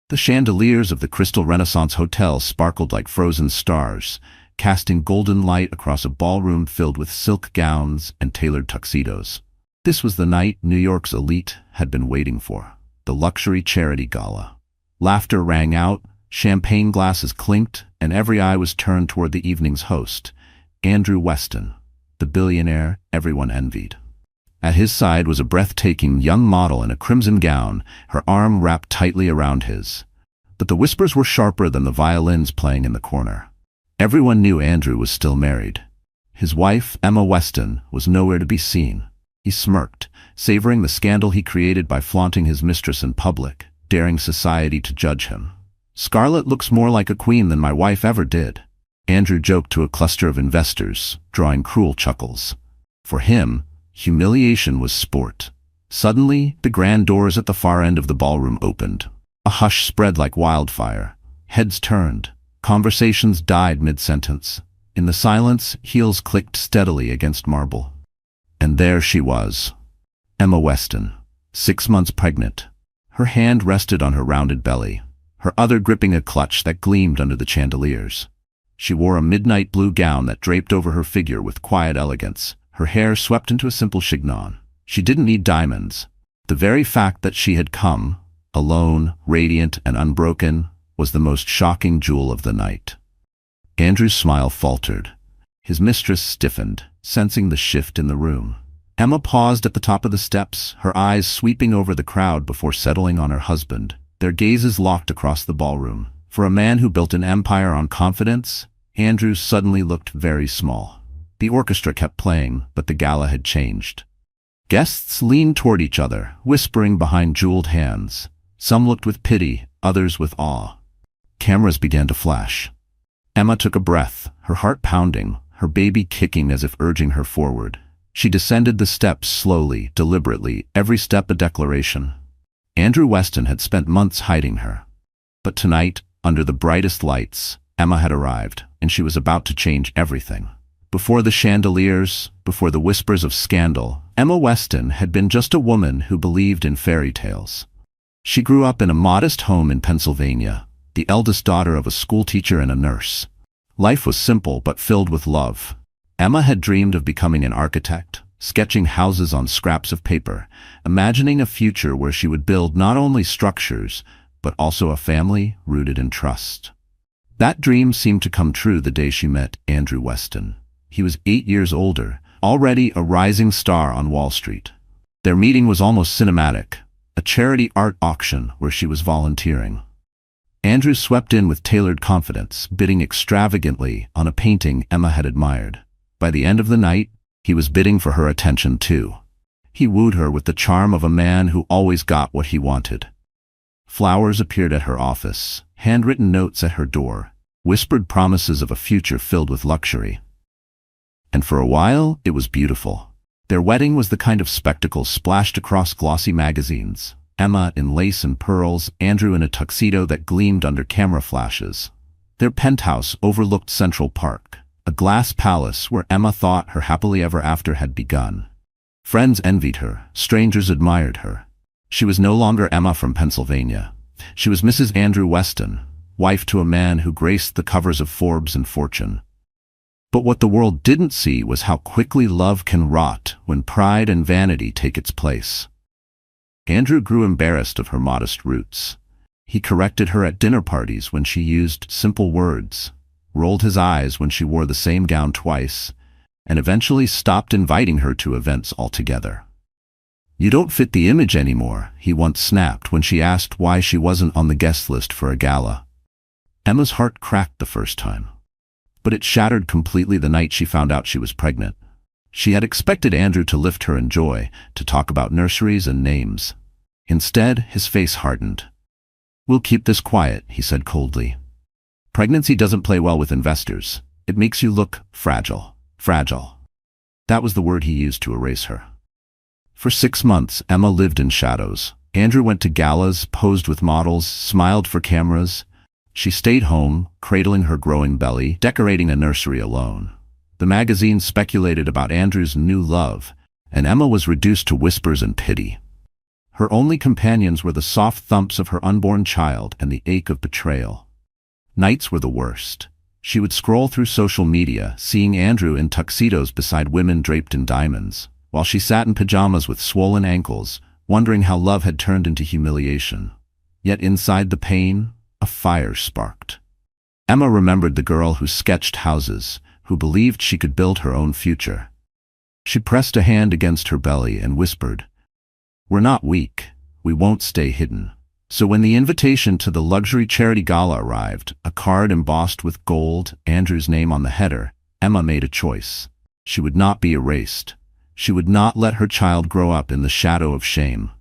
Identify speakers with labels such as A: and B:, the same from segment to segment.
A: The chandeliers of the Crystal Renaissance Hotel sparkled like frozen stars, casting golden light across a ballroom filled with silk gowns and tailored tuxedos. This was the night New York's elite had been waiting for, the luxury charity gala. Laughter rang out, champagne glasses clinked, and every eye was turned toward the evening's host, Andrew Weston, the billionaire everyone envied. At his side was a breathtaking young model in a crimson gown, her arm wrapped tightly around his. But the whispers were sharper than the violins playing in the corner. Everyone knew Andrew was still married. His wife, Emma Weston, was nowhere to be seen. He smirked, savoring the scandal he created by flaunting his mistress in public, daring society to judge him. "Scarlett looks more like a queen than my wife ever did," Andrew joked to a cluster of investors, drawing cruel chuckles. For him, humiliation was sport. Suddenly, the grand doors at the far end of the ballroom opened. A hush spread like wildfire. Heads turned. Conversations died mid-sentence. In the silence, heels clicked steadily against marble. And there she was, Emma Weston, 6 months pregnant. Her hand rested on her rounded belly, her other gripping a clutch that gleamed under the chandeliers. She wore a midnight blue gown that draped over her figure with quiet elegance, her hair swept into a simple chignon. She didn't need diamonds. The very fact that she had come, alone, radiant and unbroken, was the most shocking jewel of the night. Andrew's smile faltered. His mistress stiffened, sensing the shift in the room. Emma paused at the top of the steps, her eyes sweeping over the crowd before settling on her husband, their gazes locked across the ballroom. For a man who built an empire on confidence, Andrew suddenly looked very small. The orchestra kept playing, but the gala had changed. Guests leaned toward each other, whispering behind jeweled hands. Some looked with pity, others with awe. Cameras began to flash. Emma took a breath, her heart pounding, her baby kicking as if urging her forward. She descended the steps slowly, deliberately, every step a declaration. Andrew Weston had spent months hiding her. But tonight, under the brightest lights, Emma had arrived, and she was about to change everything. Before the chandeliers, before the whispers of scandal, Emma Weston had been just a woman who believed in fairy tales. She grew up in a modest home in Pennsylvania, the eldest daughter of a schoolteacher and a nurse. Life was simple but filled with love. Emma had dreamed of becoming an architect, sketching houses on scraps of paper, imagining a future where she would build not only structures, but also a family rooted in trust. That dream seemed to come true the day she met Andrew Weston. He was 8 years older, already a rising star on Wall Street. Their meeting was almost cinematic, a charity art auction where she was volunteering. Andrew swept in with tailored confidence, bidding extravagantly on a painting Emma had admired. By the end of the night, he was bidding for her attention too. He wooed her with the charm of a man who always got what he wanted. Flowers appeared at her office, handwritten notes at her door, whispered promises of a future filled with luxury. And for a while, it was beautiful. Their wedding was the kind of spectacle splashed across glossy magazines. Emma in lace and pearls, Andrew in a tuxedo that gleamed under camera flashes. Their penthouse overlooked Central Park, a glass palace where Emma thought her happily ever after had begun. Friends envied her, strangers admired her. She was no longer Emma from Pennsylvania. She was Mrs. Andrew Weston, wife to a man who graced the covers of Forbes and Fortune. But what the world didn't see was how quickly love can rot when pride and vanity take its place. Andrew grew embarrassed of her modest roots. He corrected her at dinner parties when she used simple words, rolled his eyes when she wore the same gown twice, and eventually stopped inviting her to events altogether. "You don't fit the image anymore," he once snapped when she asked why she wasn't on the guest list for a gala. Emma's heart cracked the first time, but it shattered completely the night she found out she was pregnant. She had expected Andrew to lift her in joy, to talk about nurseries and names. Instead, his face hardened. "We'll keep this quiet," he said coldly. "Pregnancy doesn't play well with investors. It makes you look fragile. Fragile." That was the word he used to erase her. For 6 months, Emma lived in shadows. Andrew went to galas, posed with models, smiled for cameras. She stayed home, cradling her growing belly, decorating a nursery alone. The magazines speculated about Andrew's new love, and Emma was reduced to whispers and pity. Her only companions were the soft thumps of her unborn child and the ache of betrayal. Nights were the worst. She would scroll through social media, seeing Andrew in tuxedos beside women draped in diamonds, while she sat in pajamas with swollen ankles, wondering how love had turned into humiliation. Yet inside the pain, a fire sparked. Emma remembered the girl who sketched houses, who believed she could build her own future. She pressed a hand against her belly and whispered, "We're not weak. We won't stay hidden." So when the invitation to the luxury charity gala arrived, a card embossed with gold, Andrew's name on the header, Emma made a choice. She would not be erased. She would not let her child grow up in the shadow of shame.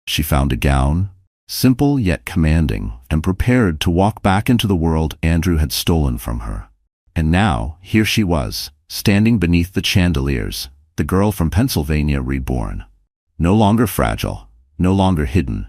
A: She found a gown, simple yet commanding, and prepared to walk back into the world Andrew had stolen from her. And now, here she was, standing beneath the chandeliers, the girl from Pennsylvania reborn. No longer fragile, no longer hidden,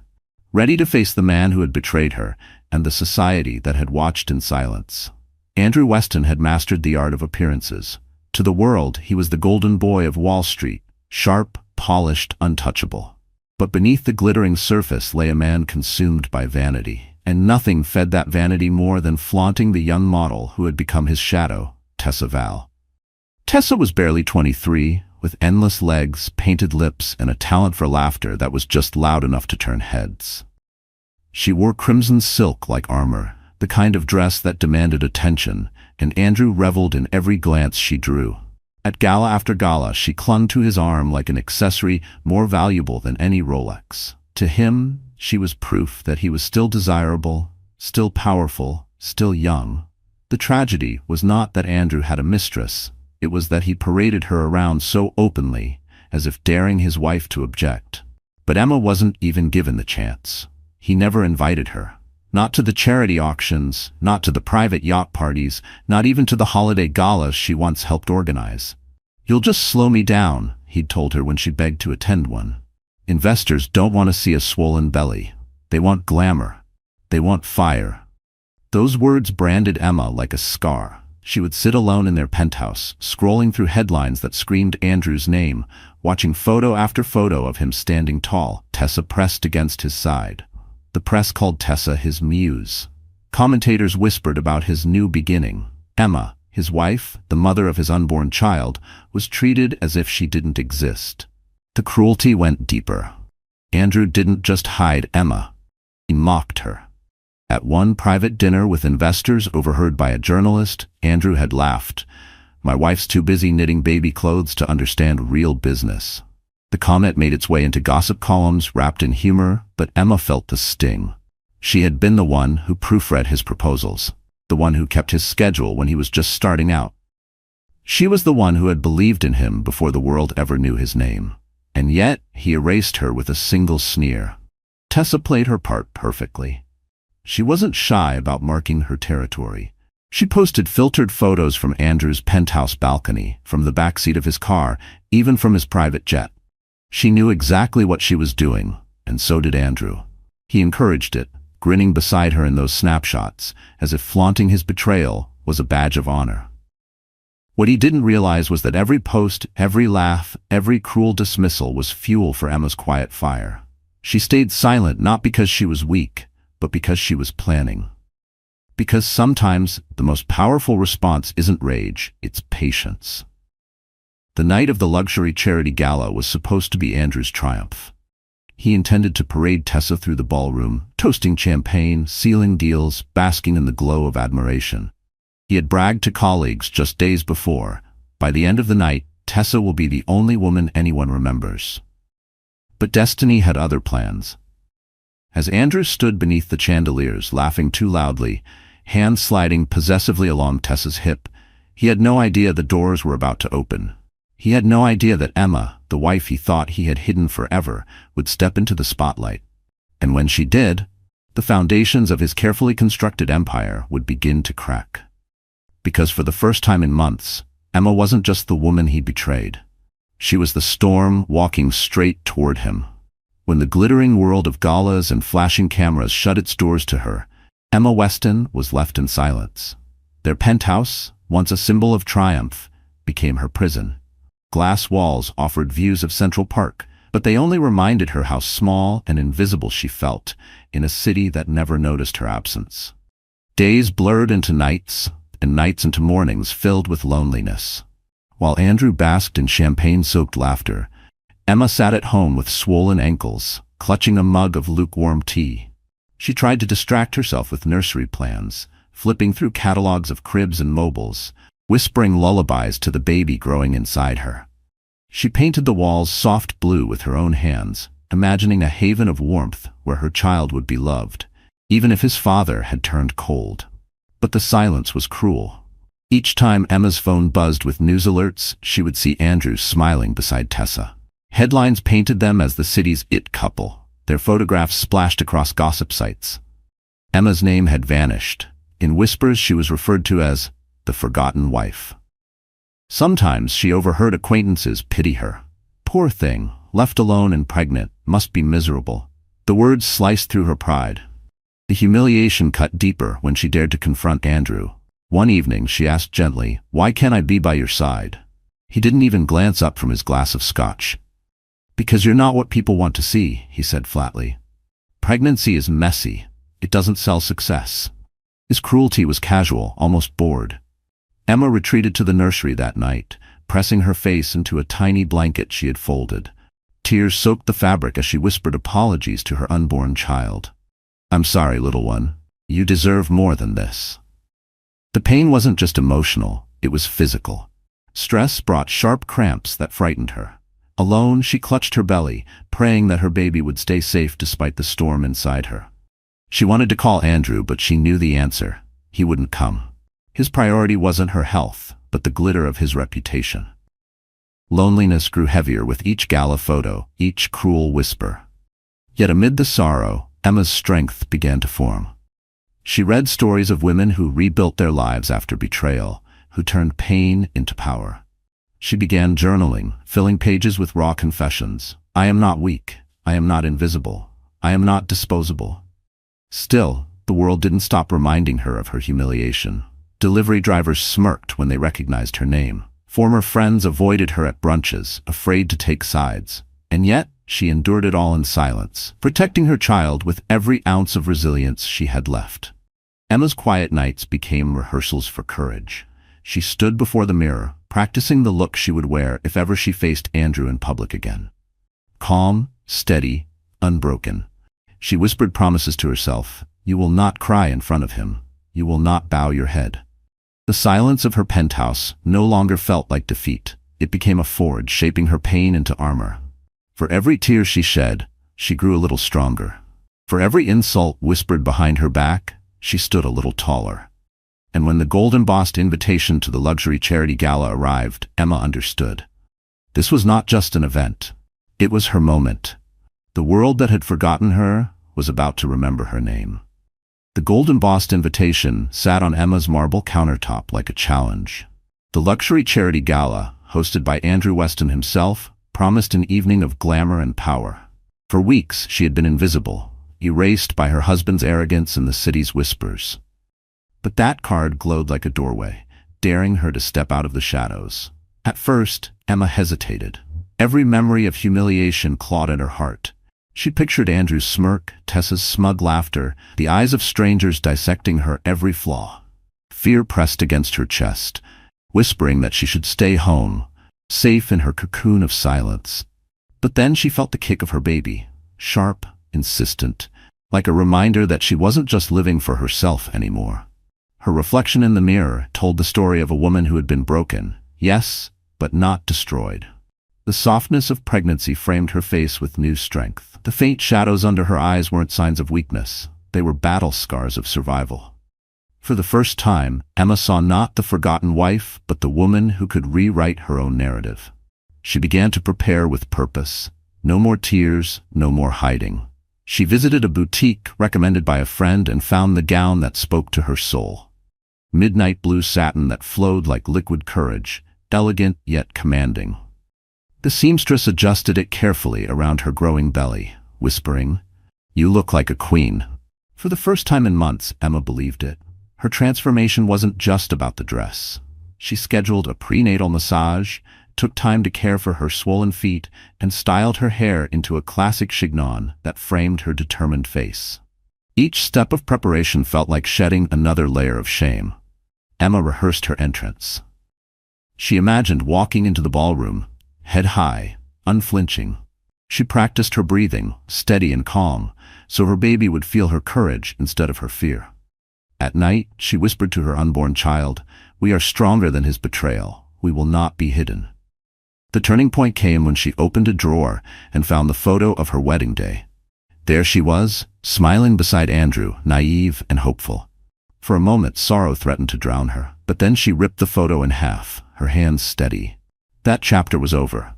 A: ready to face the man who had betrayed her and the society that had watched in silence. Andrew Weston had mastered the art of appearances. To the world, he was the golden boy of Wall Street, sharp, polished, untouchable. But beneath the glittering surface lay a man consumed by vanity, and nothing fed that vanity more than flaunting the young model who had become his shadow, Tessa Val. Tessa was barely 23, with endless legs, painted lips, and a talent for laughter that was just loud enough to turn heads. She wore crimson silk like armor, the kind of dress that demanded attention, and Andrew reveled in every glance she drew. At gala after gala, she clung to his arm like an accessory more valuable than any Rolex. To him, she was proof that he was still desirable, still powerful, still young. The tragedy was not that Andrew had a mistress. It was that he paraded her around so openly, as if daring his wife to object. But Emma wasn't even given the chance. He never invited her. Not to the charity auctions, not to the private yacht parties, not even to the holiday galas she once helped organize. "You'll just slow me down," he'd told her when she begged to attend one. "Investors don't want to see a swollen belly. They want glamour. They want fire." Those words branded Emma like a scar. She would sit alone in their penthouse, scrolling through headlines that screamed Andrew's name, watching photo after photo of him standing tall, Tessa pressed against his side. The press called Tessa his muse. Commentators whispered about his new beginning. Emma, his wife, the mother of his unborn child, was treated as if she didn't exist. The cruelty went deeper. Andrew didn't just hide Emma. He mocked her. At one private dinner with investors overheard by a journalist, Andrew had laughed. "My wife's too busy knitting baby clothes to understand real business." The comment made its way into gossip columns wrapped in humor, but Emma felt the sting. She had been the one who proofread his proposals, the one who kept his schedule when he was just starting out. She was the one who had believed in him before the world ever knew his name. And yet, he erased her with a single sneer. Tessa played her part perfectly. She wasn't shy about marking her territory. She posted filtered photos from Andrew's penthouse balcony, from the backseat of his car, even from his private jet. She knew exactly what she was doing, and so did Andrew. He encouraged it, grinning beside her in those snapshots, as if flaunting his betrayal was a badge of honor. What he didn't realize was that every post, every laugh, every cruel dismissal was fuel for Emma's quiet fire. She stayed silent not because she was weak, but because she was planning. Because sometimes the most powerful response isn't rage, it's patience. The night of the luxury charity gala was supposed to be Andrew's triumph. He intended to parade Tessa through the ballroom, toasting champagne, sealing deals, basking in the glow of admiration. He had bragged to colleagues just days before, "By the end of the night, Tessa will be the only woman anyone remembers." But destiny had other plans. As Andrew stood beneath the chandeliers, laughing too loudly, hands sliding possessively along Tessa's hip, he had no idea the doors were about to open. He had no idea that Emma, the wife he thought he had hidden forever, would step into the spotlight. And when she did, the foundations of his carefully constructed empire would begin to crack. Because for the first time in months, Emma wasn't just the woman he betrayed. She was the storm walking straight toward him. When the glittering world of galas and flashing cameras shut its doors to her, Emma Weston was left in silence. Their penthouse, once a symbol of triumph, became her prison. Glass walls offered views of Central Park, but they only reminded her how small and invisible she felt in a city that never noticed her absence. Days blurred into nights, and nights into mornings filled with loneliness. While Andrew basked in champagne-soaked laughter, Emma sat at home with swollen ankles, clutching a mug of lukewarm tea. She tried to distract herself with nursery plans, flipping through catalogs of cribs and mobiles, whispering lullabies to the baby growing inside her. She painted the walls soft blue with her own hands, imagining a haven of warmth where her child would be loved, even if his father had turned cold. But the silence was cruel. Each time Emma's phone buzzed with news alerts, she would see Andrew smiling beside Tessa. Headlines painted them as the city's it couple, their photographs splashed across gossip sites. Emma's name had vanished. In whispers, she was referred to as the forgotten wife. Sometimes she overheard acquaintances pity her. Poor thing, left alone and pregnant, must be miserable. The words sliced through her pride. The humiliation cut deeper when she dared to confront Andrew. One evening she asked gently, "Why can't I be by your side?" He didn't even glance up from his glass of scotch. "Because you're not what people want to see," he said flatly. "Pregnancy is messy. It doesn't sell success." His cruelty was casual, almost bored. Emma retreated to the nursery that night, pressing her face into a tiny blanket she had folded. Tears soaked the fabric as she whispered apologies to her unborn child. "I'm sorry, little one. You deserve more than this." The pain wasn't just emotional, it was physical. Stress brought sharp cramps that frightened her. Alone, she clutched her belly, praying that her baby would stay safe despite the storm inside her. She wanted to call Andrew, but she knew the answer. He wouldn't come. His priority wasn't her health, but the glitter of his reputation. Loneliness grew heavier with each gala photo, each cruel whisper. Yet amid the sorrow, Emma's strength began to form. She read stories of women who rebuilt their lives after betrayal, who turned pain into power. She began journaling, filling pages with raw confessions. "I am not weak. I am not invisible. I am not disposable." Still, the world didn't stop reminding her of her humiliation. Delivery drivers smirked when they recognized her name. Former friends avoided her at brunches, afraid to take sides. And yet, she endured it all in silence, protecting her child with every ounce of resilience she had left. Emma's quiet nights became rehearsals for courage. She stood before the mirror, practicing the look she would wear if ever she faced Andrew in public again. Calm, steady, unbroken. She whispered promises to herself. "You will not cry in front of him. You will not bow your head." The silence of her penthouse no longer felt like defeat. It became a forge, shaping her pain into armor. For every tear she shed, she grew a little stronger. For every insult whispered behind her back, she stood a little taller. And when the gold-embossed invitation to the luxury charity gala arrived, Emma understood. This was not just an event. It was her moment. The world that had forgotten her was about to remember her name. The gold-embossed invitation sat on Emma's marble countertop like a challenge. The luxury charity gala, hosted by Andrew Weston himself, promised an evening of glamour and power. For weeks she had been invisible, erased by her husband's arrogance and the city's whispers. But that card glowed like a doorway, daring her to step out of the shadows. At first, Emma hesitated. Every memory of humiliation clawed at her heart. She pictured Andrew's smirk, Tessa's smug laughter, the eyes of strangers dissecting her every flaw. Fear pressed against her chest, whispering that she should stay home, safe in her cocoon of silence. But then she felt the kick of her baby, sharp, insistent, like a reminder that she wasn't just living for herself anymore. Her reflection in the mirror told the story of a woman who had been broken, yes, but not destroyed. The softness of pregnancy framed her face with new strength. The faint shadows under her eyes weren't signs of weakness. They were battle scars of survival. For the first time, Emma saw not the forgotten wife, but the woman who could rewrite her own narrative. She began to prepare with purpose. No more tears, no more hiding. She visited a boutique recommended by a friend and found the gown that spoke to her soul. Midnight blue satin that flowed like liquid courage, elegant yet commanding. The seamstress adjusted it carefully around her growing belly, whispering, "You look like a queen." For the first time in months, Emma believed it. Her transformation wasn't just about the dress. She scheduled a prenatal massage, took time to care for her swollen feet, and styled her hair into a classic chignon that framed her determined face. Each step of preparation felt like shedding another layer of shame. Emma rehearsed her entrance. She imagined walking into the ballroom, head high, unflinching. She practiced her breathing, steady and calm, so her baby would feel her courage instead of her fear. At night, she whispered to her unborn child, "We are stronger than his betrayal. We will not be hidden." The turning point came when she opened a drawer and found the photo of her wedding day. There she was, smiling beside Andrew, naive and hopeful. For a moment, sorrow threatened to drown her, but then she ripped the photo in half, her hands steady. That chapter was over.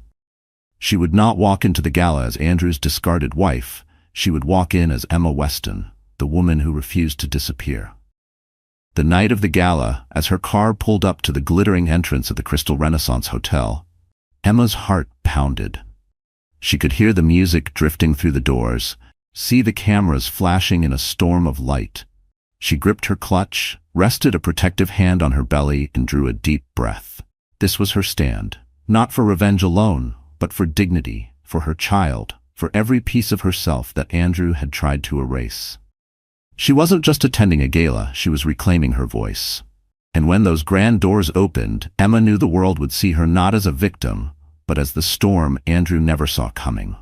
A: She would not walk into the gala as Andrew's discarded wife. She would walk in as Emma Weston, the woman who refused to disappear. The night of the gala, as her car pulled up to the glittering entrance of the Crystal Renaissance Hotel, Emma's heart pounded. She could hear the music drifting through the doors, see the cameras flashing in a storm of light. She gripped her clutch, rested a protective hand on her belly, and drew a deep breath. This was her stand, not for revenge alone, but for dignity, for her child, for every piece of herself that Andrew had tried to erase. She wasn't just attending a gala, she was reclaiming her voice. And when those grand doors opened, Emma knew the world would see her not as a victim, but as the storm Andrew never saw coming.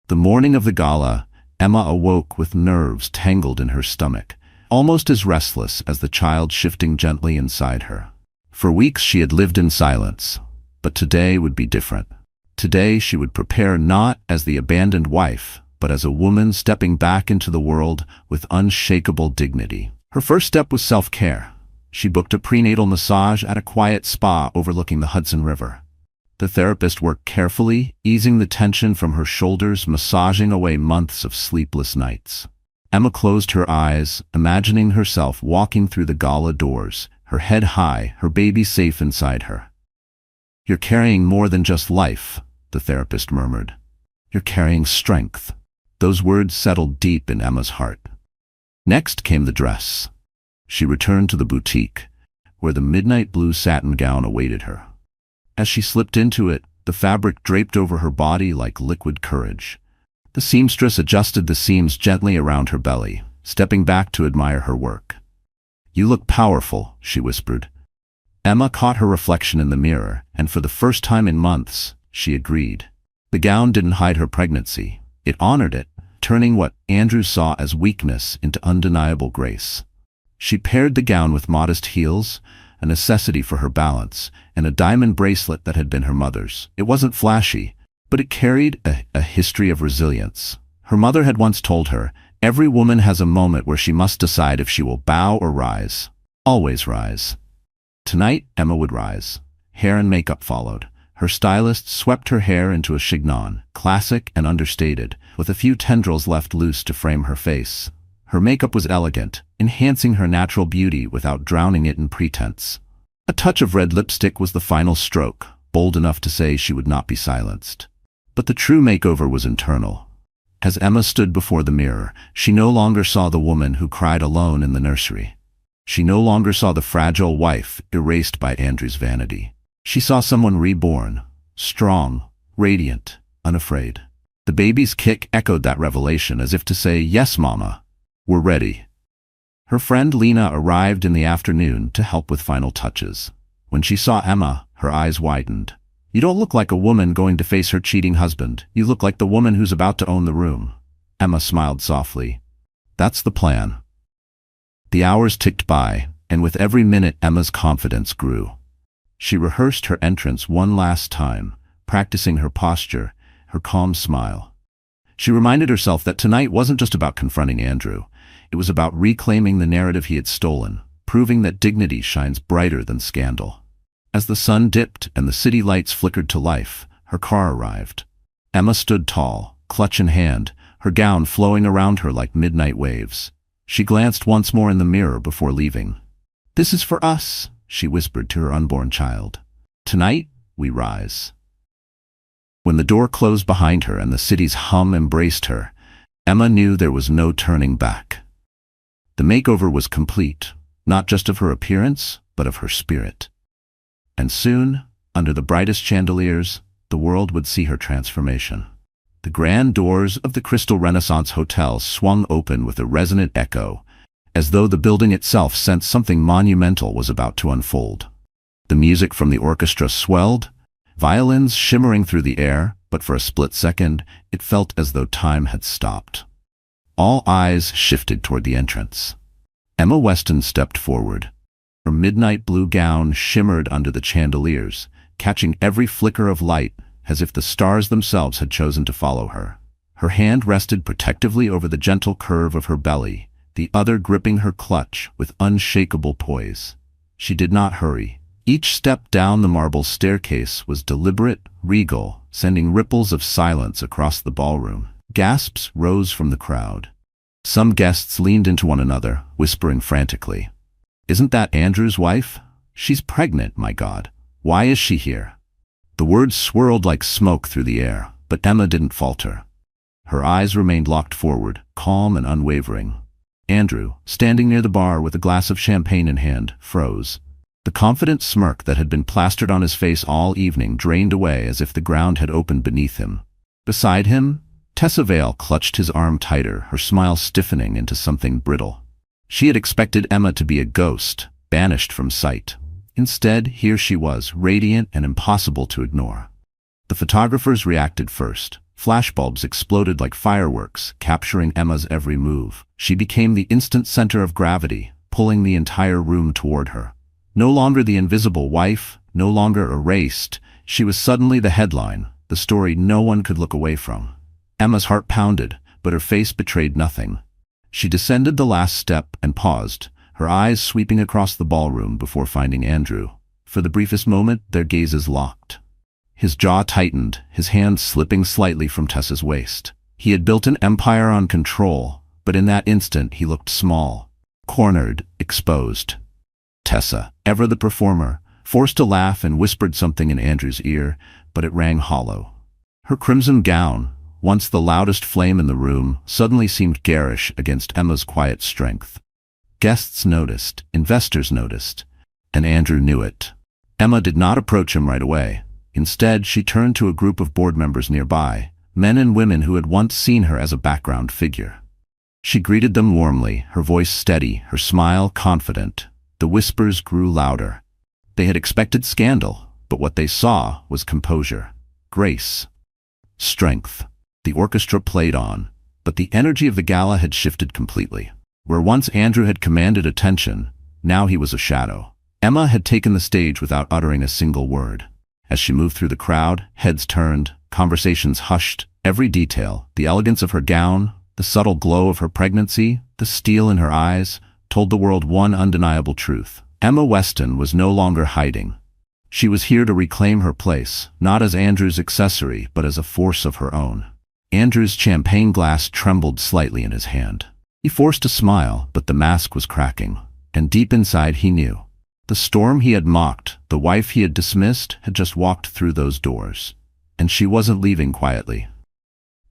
A: The morning of the gala, Emma awoke with nerves tangled in her stomach, almost as restless as the child shifting gently inside her. For weeks she had lived in silence, but today would be different. Today she would prepare not as the abandoned wife, but as a woman stepping back into the world with unshakable dignity. Her first step was self-care. She booked a prenatal massage at a quiet spa overlooking the Hudson River. The therapist worked carefully, easing the tension from her shoulders, massaging away months of sleepless nights. Emma closed her eyes, imagining herself walking through the gala doors, her head high, her baby safe inside her. "You're carrying more than just life," the therapist murmured. "You're carrying strength." Those words settled deep in Emma's heart. Next came the dress. She returned to the boutique, where the midnight blue satin gown awaited her. As she slipped into it, the fabric draped over her body like liquid courage. The seamstress adjusted the seams gently around her belly, stepping back to admire her work. "You look powerful," she whispered. Emma caught her reflection in the mirror, and for the first time in months, she agreed. The gown didn't hide her pregnancy. It honored it, turning what Andrew saw as weakness into undeniable grace. She paired the gown with modest heels, a necessity for her balance, and a diamond bracelet that had been her mother's. It wasn't flashy, but it carried a history of resilience. Her mother had once told her, "Every woman has a moment where she must decide if she will bow or rise. Always rise." Tonight, Emma would rise. Hair and makeup followed. Her stylist swept her hair into a chignon, classic and understated, with a few tendrils left loose to frame her face. Her makeup was elegant, enhancing her natural beauty without drowning it in pretense. A touch of red lipstick was the final stroke, bold enough to say she would not be silenced. But the true makeover was internal. As Emma stood before the mirror, she no longer saw the woman who cried alone in the nursery. She no longer saw the fragile wife erased by Andrew's vanity. She saw someone reborn, strong, radiant, unafraid. The baby's kick echoed that revelation as if to say, "Yes, Mama, we're ready." Her friend Lena arrived in the afternoon to help with final touches. When she saw Emma, her eyes widened. "You don't look like a woman going to face her cheating husband. You look like the woman who's about to own the room." Emma smiled softly. "That's the plan." The hours ticked by, and with every minute Emma's confidence grew. She rehearsed her entrance one last time, practicing her posture, her calm smile. She reminded herself that tonight wasn't just about confronting Andrew. It was about reclaiming the narrative he had stolen, proving that dignity shines brighter than scandal. As the sun dipped and the city lights flickered to life, her car arrived. Emma stood tall, clutch in hand, her gown flowing around her like midnight waves. She glanced once more in the mirror before leaving. "This is for us," she whispered to her unborn child. "Tonight, we rise." When the door closed behind her and the city's hum embraced her, Emma knew there was no turning back. The makeover was complete, not just of her appearance, but of her spirit. And soon, Under the brightest chandeliers, the world would see her transformation. The grand doors of the Crystal Renaissance Hotel swung open with a resonant echo, as though the building itself sensed something monumental was about to unfold. The music from the orchestra swelled, violins shimmering through the air, but for a split second, it felt as though time had stopped. All eyes shifted toward the entrance. Emma Weston stepped forward. Her midnight blue gown shimmered under the chandeliers, catching every flicker of light as if the stars themselves had chosen to follow her. Her hand rested protectively over the gentle curve of her belly, the other gripping her clutch with unshakable poise. She did not hurry. Each step down the marble staircase was deliberate, regal, sending ripples of silence across the ballroom. Gasps rose from the crowd. Some guests leaned into one another, whispering frantically, "Isn't that Andrew's wife? She's pregnant, my God. Why is she here?" The words swirled like smoke through the air, but Emma didn't falter. Her eyes remained locked forward, calm and unwavering. Andrew, standing near the bar with a glass of champagne in hand, froze. The confident smirk that had been plastered on his face all evening drained away as if the ground had opened beneath him. Beside him, Tessa Vale clutched his arm tighter, her smile stiffening into something brittle. She had expected Emma to be a ghost, banished from sight. Instead, here she was, radiant and impossible to ignore. The photographers reacted first. Flashbulbs exploded like fireworks, capturing Emma's every move. She became the instant center of gravity, pulling the entire room toward her. No longer the invisible wife, no longer erased, she was suddenly the headline, the story no one could look away from. Emma's heart pounded, but her face betrayed nothing. She descended the last step and paused, her eyes sweeping across the ballroom before finding Andrew. For the briefest moment, their gazes locked. His jaw tightened, his hand slipping slightly from Tessa's waist. He had built an empire on control, but in that instant he looked small, cornered, exposed. Tessa, ever the performer, forced a laugh and whispered something in Andrew's ear, but it rang hollow. Her crimson gown, once the loudest flame in the room, suddenly seemed garish against Emma's quiet strength. Guests noticed, investors noticed, and Andrew knew it. Emma did not approach him right away. Instead, she turned to a group of board members nearby, men and women who had once seen her as a background figure. She greeted them warmly, her voice steady, her smile confident. The whispers grew louder. They had expected scandal, but what they saw was composure, grace, strength. The orchestra played on, but the energy of the gala had shifted completely. Where once Andrew had commanded attention, now he was a shadow. Emma had taken the stage without uttering a single word. As she moved through the crowd, heads turned, conversations hushed, every detail, the elegance of her gown, the subtle glow of her pregnancy, the steel in her eyes, told the world one undeniable truth. Emma Weston was no longer hiding. She was here to reclaim her place, not as Andrew's accessory, but as a force of her own. Andrew's champagne glass trembled slightly in his hand. He forced a smile, but the mask was cracking, and deep inside he knew. The storm he had mocked, the wife he had dismissed, had just walked through those doors. And she wasn't leaving quietly.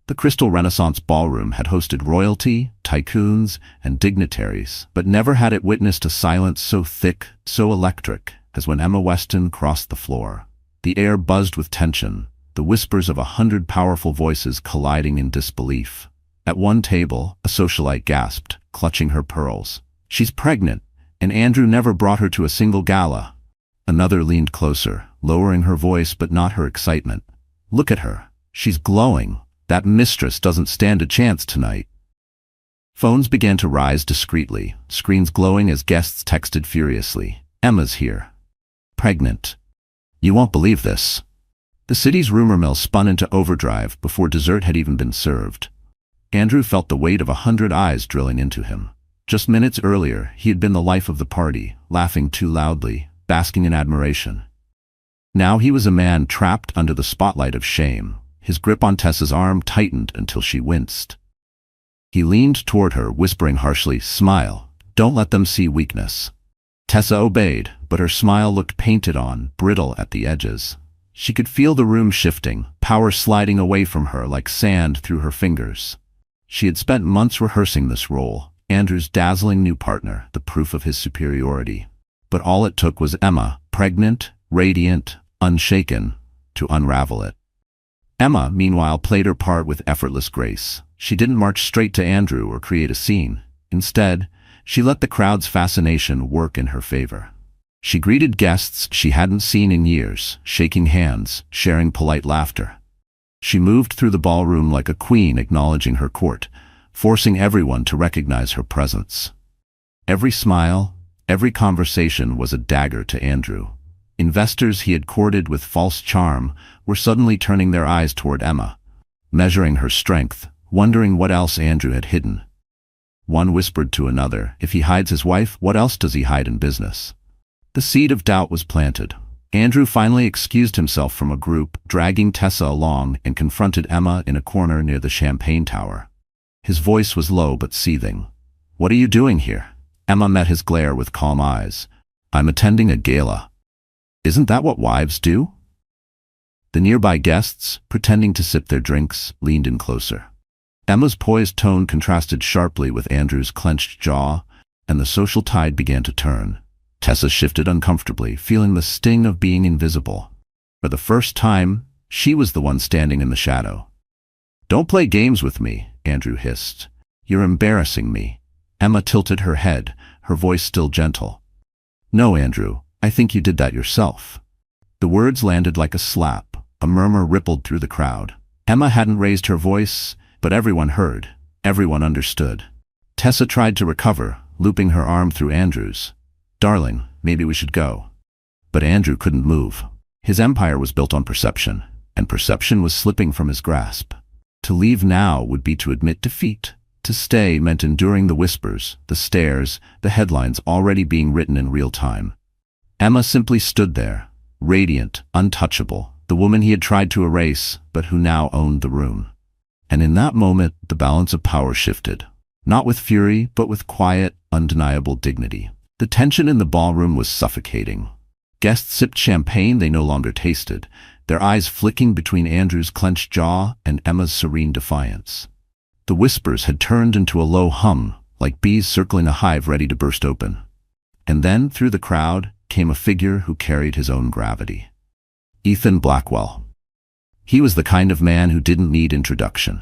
A: The Crystal Renaissance Ballroom had hosted royalty, tycoons, and dignitaries, but never had it witnessed a silence so thick, so electric, as when Emma Weston crossed the floor. The air buzzed with tension, the whispers of 100 powerful voices colliding in disbelief. At one table, a socialite gasped, clutching her pearls. "She's pregnant, and Andrew never brought her to a single gala." Another leaned closer, lowering her voice but not her excitement. "Look at her. She's glowing. That mistress doesn't stand a chance tonight." Phones began to rise discreetly, screens glowing as guests texted furiously. "Emma's here. Pregnant. You won't believe this." The city's rumor mill spun into overdrive before dessert had even been served. Andrew felt the weight of 100 eyes drilling into him. Just minutes earlier, he had been the life of the party, laughing too loudly, basking in admiration. Now he was a man trapped under the spotlight of shame. His grip on Tessa's arm tightened until she winced. He leaned toward her, whispering harshly, "Smile. Don't let them see weakness." Tessa obeyed, but her smile looked painted on, brittle at the edges. She could feel the room shifting, power sliding away from her like sand through her fingers. She had spent months rehearsing this role, Andrew's dazzling new partner, the proof of his superiority. But all it took was Emma, pregnant, radiant, unshaken, to unravel it. Emma, meanwhile, played her part with effortless grace. She didn't march straight to Andrew or create a scene. Instead, she let the crowd's fascination work in her favor. She greeted guests she hadn't seen in years, shaking hands, sharing polite laughter. She moved through the ballroom like a queen acknowledging her court, forcing everyone to recognize her presence. Every smile, every conversation was a dagger to Andrew. Investors he had courted with false charm were suddenly turning their eyes toward Emma, measuring her strength, wondering what else Andrew had hidden. One whispered to another, if he hides his wife, what else does he hide in business? The seed of doubt was planted. Andrew finally excused himself from a group, dragging Tessa along, and confronted Emma in a corner near the champagne tower. His voice was low but seething. "What are you doing here?" Emma met his glare with calm eyes. "I'm attending a gala." "Isn't that what wives do?" The nearby guests, pretending to sip their drinks, leaned in closer. Emma's poised tone contrasted sharply with Andrew's clenched jaw, and the social tide began to turn. Tessa shifted uncomfortably, feeling the sting of being invisible. For the first time, she was the one standing in the shadow. "Don't play games with me," Andrew hissed. "You're embarrassing me." Emma tilted her head, her voice still gentle. "No, Andrew, I think you did that yourself." The words landed like a slap. A murmur rippled through the crowd. Emma hadn't raised her voice, but everyone heard. Everyone understood. Tessa tried to recover, looping her arm through Andrew's. "Darling, maybe we should go." But Andrew couldn't move. His empire was built on perception, and perception was slipping from his grasp. To leave now would be to admit defeat. To stay meant enduring the whispers, the stares, the headlines already being written in real time. Emma simply stood there, radiant, untouchable, the woman he had tried to erase, but who now owned the room. And in that moment, the balance of power shifted. Not with fury, but with quiet, undeniable dignity. The tension in the ballroom was suffocating. Guests sipped champagne they no longer tasted, their eyes flicking between Andrew's clenched jaw and Emma's serene defiance. The whispers had turned into a low hum, like bees circling a hive ready to burst open. And then, through the crowd, came a figure who carried his own gravity. Ethan Blackwell. He was the kind of man who didn't need introduction.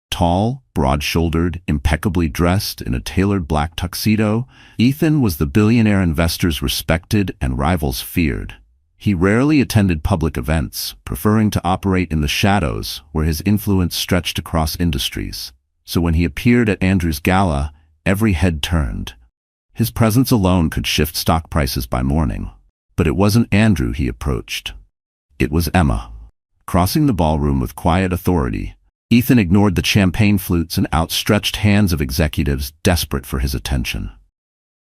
A: Tall, broad-shouldered, impeccably dressed in a tailored black tuxedo, Ethan was the billionaire investors respected and rivals feared. He rarely attended public events, preferring to operate in the shadows where his influence stretched across industries. So when he appeared at Andrew's gala, every head turned. His presence alone could shift stock prices by morning. But it wasn't Andrew he approached. It was Emma. Crossing the ballroom with quiet authority, Ethan ignored the champagne flutes and outstretched hands of executives desperate for his attention.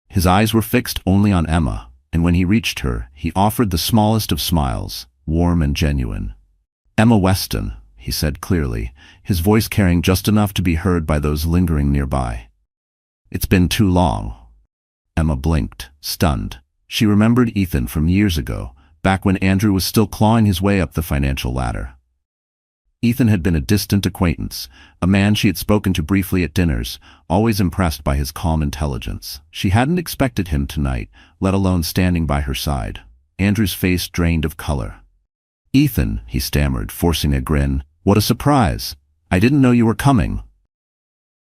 A: His eyes were fixed only on Emma, and when he reached her, he offered the smallest of smiles, warm and genuine. "Emma Weston," he said clearly, his voice carrying just enough to be heard by those lingering nearby. "It's been too long." Emma blinked, stunned. She remembered Ethan from years ago, back when Andrew was still clawing his way up the financial ladder. Ethan had been a distant acquaintance, a man she had spoken to briefly at dinners, always impressed by his calm intelligence. She hadn't expected him tonight, let alone standing by her side. Andrew's face drained of color. "Ethan," he stammered, forcing a grin, "what a surprise. I didn't know you were coming."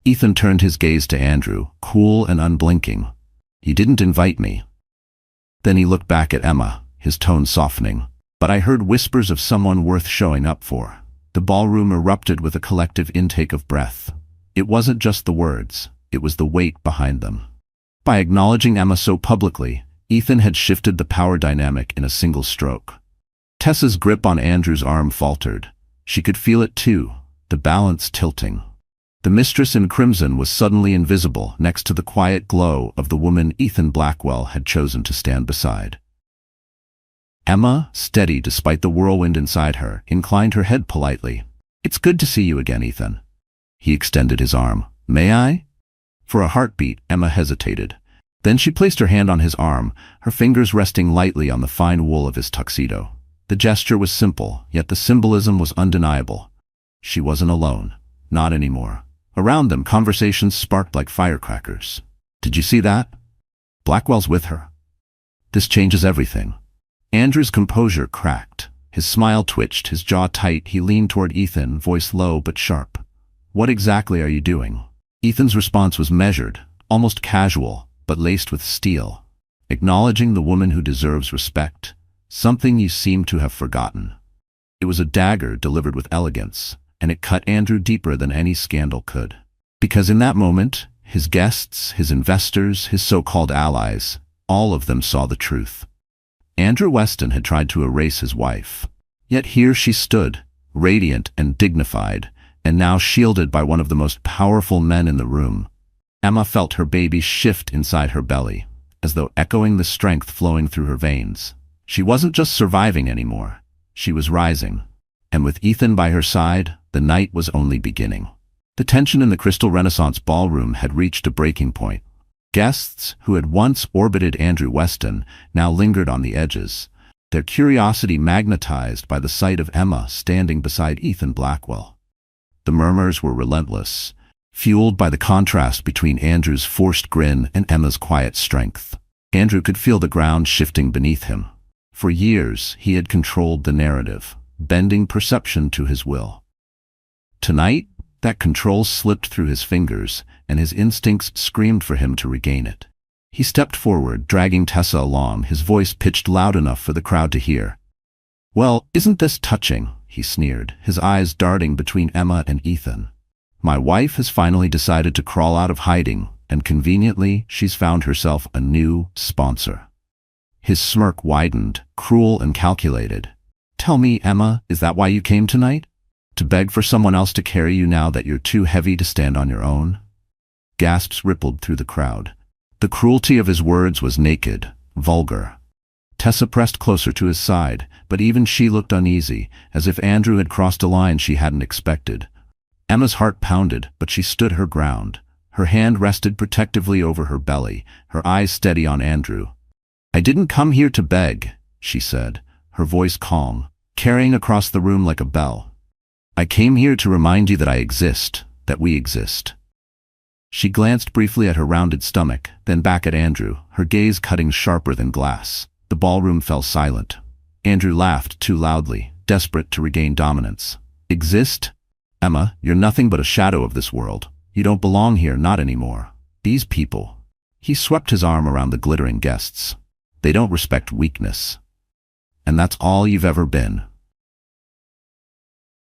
A: Ethan turned his gaze to Andrew, cool and unblinking. "You didn't invite me." Then he looked back at Emma, his tone softening. "But I heard whispers of someone worth showing up for." The ballroom erupted with a collective intake of breath. It wasn't just the words, it was the weight behind them. By acknowledging Emma so publicly, Ethan had shifted the power dynamic in a single stroke. Tessa's grip on Andrew's arm faltered. She could feel it too, the balance tilting. The mistress in crimson was suddenly invisible next to the quiet glow of the woman Ethan Blackwell had chosen to stand beside. Emma, steady despite the whirlwind inside her, inclined her head politely. "It's good to see you again, Ethan." He extended his arm. "May I?" For a heartbeat, Emma hesitated. Then she placed her hand on his arm, her fingers resting lightly on the fine wool of his tuxedo. The gesture was simple, yet the symbolism was undeniable. She wasn't alone. Not anymore. Around them, conversations sparked like firecrackers. "Did you see that? Blackwell's with her. This changes everything." Andrew's composure cracked. His smile twitched, his jaw tight. He leaned toward Ethan, voice low but sharp. "What exactly are you doing?" Ethan's response was measured, almost casual, but laced with steel. "Acknowledging the woman who deserves respect, something you seem to have forgotten." It was a dagger delivered with elegance, and it cut Andrew deeper than any scandal could. Because in that moment, his guests, his investors, his so-called allies, all of them saw the truth. Andrew Weston had tried to erase his wife. Yet here she stood, radiant and dignified, and now shielded by one of the most powerful men in the room. Emma felt her baby shift inside her belly, as though echoing the strength flowing through her veins. She wasn't just surviving anymore. She was rising. And with Ethan by her side, the night was only beginning. The tension in the Crystal Renaissance ballroom had reached a breaking point. Guests, who had once orbited Andrew Weston, now lingered on the edges, their curiosity magnetized by the sight of Emma standing beside Ethan Blackwell. The murmurs were relentless, fueled by the contrast between Andrew's forced grin and Emma's quiet strength. Andrew could feel the ground shifting beneath him. For years, he had controlled the narrative, bending perception to his will. Tonight, that control slipped through his fingers, and his instincts screamed for him to regain it. He stepped forward, dragging Tessa along, his voice pitched loud enough for the crowd to hear. "Well, isn't this touching?" he sneered, his eyes darting between Emma and Ethan. "My wife has finally decided to crawl out of hiding, and conveniently, she's found herself a new sponsor." His smirk widened, cruel and calculated. "Tell me, Emma, is that why you came tonight? To beg for someone else to carry you now that you're too heavy to stand on your own?" Gasps rippled through the crowd. The cruelty of his words was naked, vulgar. Tessa pressed closer to his side, but even she looked uneasy, as if Andrew had crossed a line she hadn't expected. Emma's heart pounded, but she stood her ground. Her hand rested protectively over her belly, her eyes steady on Andrew. "I didn't come here to beg," she said, her voice calm, carrying across the room like a bell. "I came here to remind you that I exist, that we exist." She glanced briefly at her rounded stomach, then back at Andrew, her gaze cutting sharper than glass. The ballroom fell silent. Andrew laughed too loudly, desperate to regain dominance. "Exist? Emma, you're nothing but a shadow of this world. You don't belong here, not anymore. These people." He swept his arm around the glittering guests. "They don't respect weakness. And that's all you've ever been."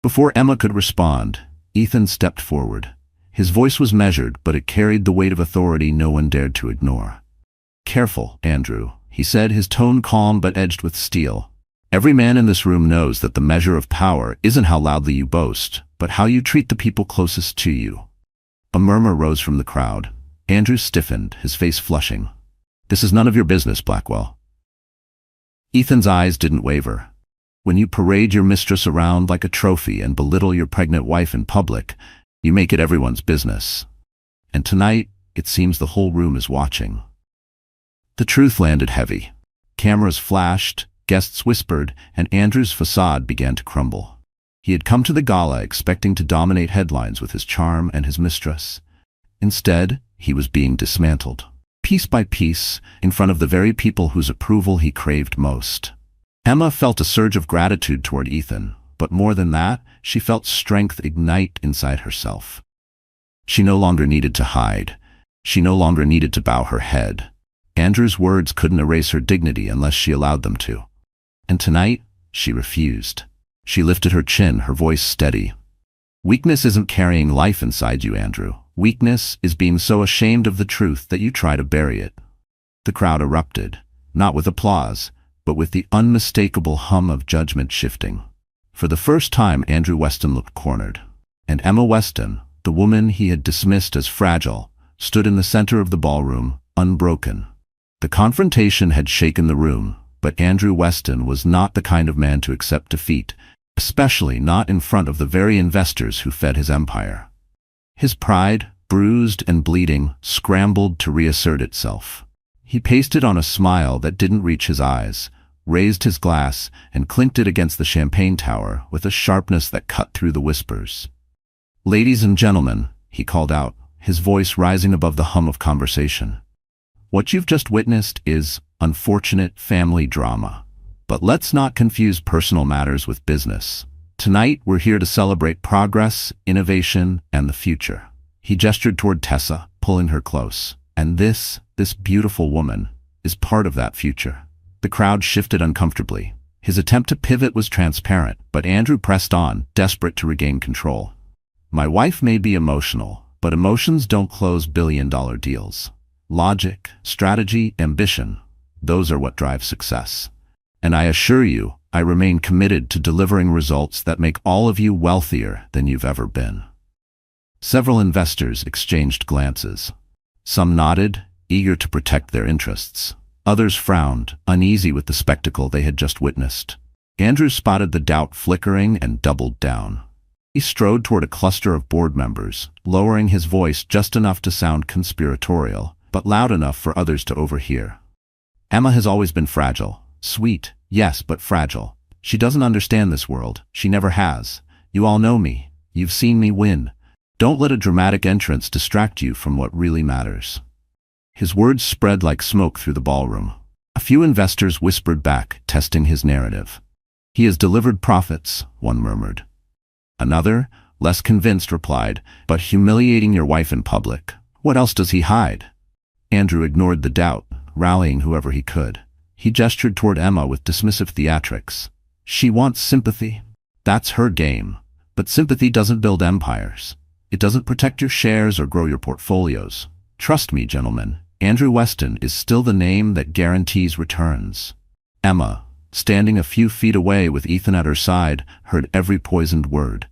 A: Before Emma could respond, Ethan stepped forward. His voice was measured, but it carried the weight of authority no one dared to ignore. "Careful, Andrew," he said, his tone calm but edged with steel. "Every man in this room knows that the measure of power isn't how loudly you boast, but how you treat the people closest to you." A murmur rose from the crowd. Andrew stiffened, his face flushing. "This is none of your business, Blackwell." Ethan's eyes didn't waver. "When you parade your mistress around like a trophy and belittle your pregnant wife in public, you make it everyone's business. And tonight, it seems the whole room is watching." The truth landed heavy. Cameras flashed, guests whispered, and Andrew's facade began to crumble. He had come to the gala expecting to dominate headlines with his charm and his mistress. Instead, he was being dismantled, piece by piece, in front of the very people whose approval he craved most. Emma felt a surge of gratitude toward Ethan, but more than that, she felt strength ignite inside herself. She no longer needed to hide. She no longer needed to bow her head. Andrew's words couldn't erase her dignity unless she allowed them to. And tonight, she refused. She lifted her chin, her voice steady. "Weakness isn't carrying life inside you, Andrew. Weakness is being so ashamed of the truth that you try to bury it." The crowd erupted, not with applause, but with the unmistakable hum of judgment shifting. For the first time, Andrew Weston looked cornered. And Emma Weston, the woman he had dismissed as fragile, stood in the center of the ballroom, unbroken. The confrontation had shaken the room, but Andrew Weston was not the kind of man to accept defeat, especially not in front of the very investors who fed his empire. His pride, bruised and bleeding, scrambled to reassert itself. He pasted on a smile that didn't reach his eyes, raised his glass, and clinked it against the champagne tower with a sharpness that cut through the whispers. "Ladies and gentlemen," he called out, his voice rising above the hum of conversation. "What you've just witnessed is unfortunate family drama. But let's not confuse personal matters with business. Tonight, we're here to celebrate progress, innovation, and the future. He gestured toward Tessa, pulling her close. And this beautiful woman, is part of that future. The crowd shifted uncomfortably. His attempt to pivot was transparent, but Andrew pressed on, desperate to regain control. My wife may be emotional, but emotions don't close billion-dollar deals. Logic, strategy, ambition, those are what drive success. And I assure you, I remain committed to delivering results that make all of you wealthier than you've ever been. Several investors exchanged glances. Some nodded, eager to protect their interests. Others frowned, uneasy with the spectacle they had just witnessed. Andrew spotted the doubt flickering and doubled down. He strode toward a cluster of board members, lowering his voice just enough to sound conspiratorial, but loud enough for others to overhear. Emma has always been fragile. Sweet, yes, but fragile. She doesn't understand this world. She never has. You all know me. You've seen me win. Don't let a dramatic entrance distract you from what really matters. His words spread like smoke through the ballroom. A few investors whispered back, testing his narrative. He has delivered profits, one murmured. Another, less convinced, replied, but humiliating your wife in public. What else does he hide? Andrew ignored the doubt, rallying whoever he could. He gestured toward Emma with dismissive theatrics. She wants sympathy. That's her game. But sympathy doesn't build empires. It doesn't protect your shares or grow your portfolios. Trust me, gentlemen, Andrew Weston is still the name that guarantees returns. Emma, standing a few feet away with Ethan at her side, heard every poisoned word.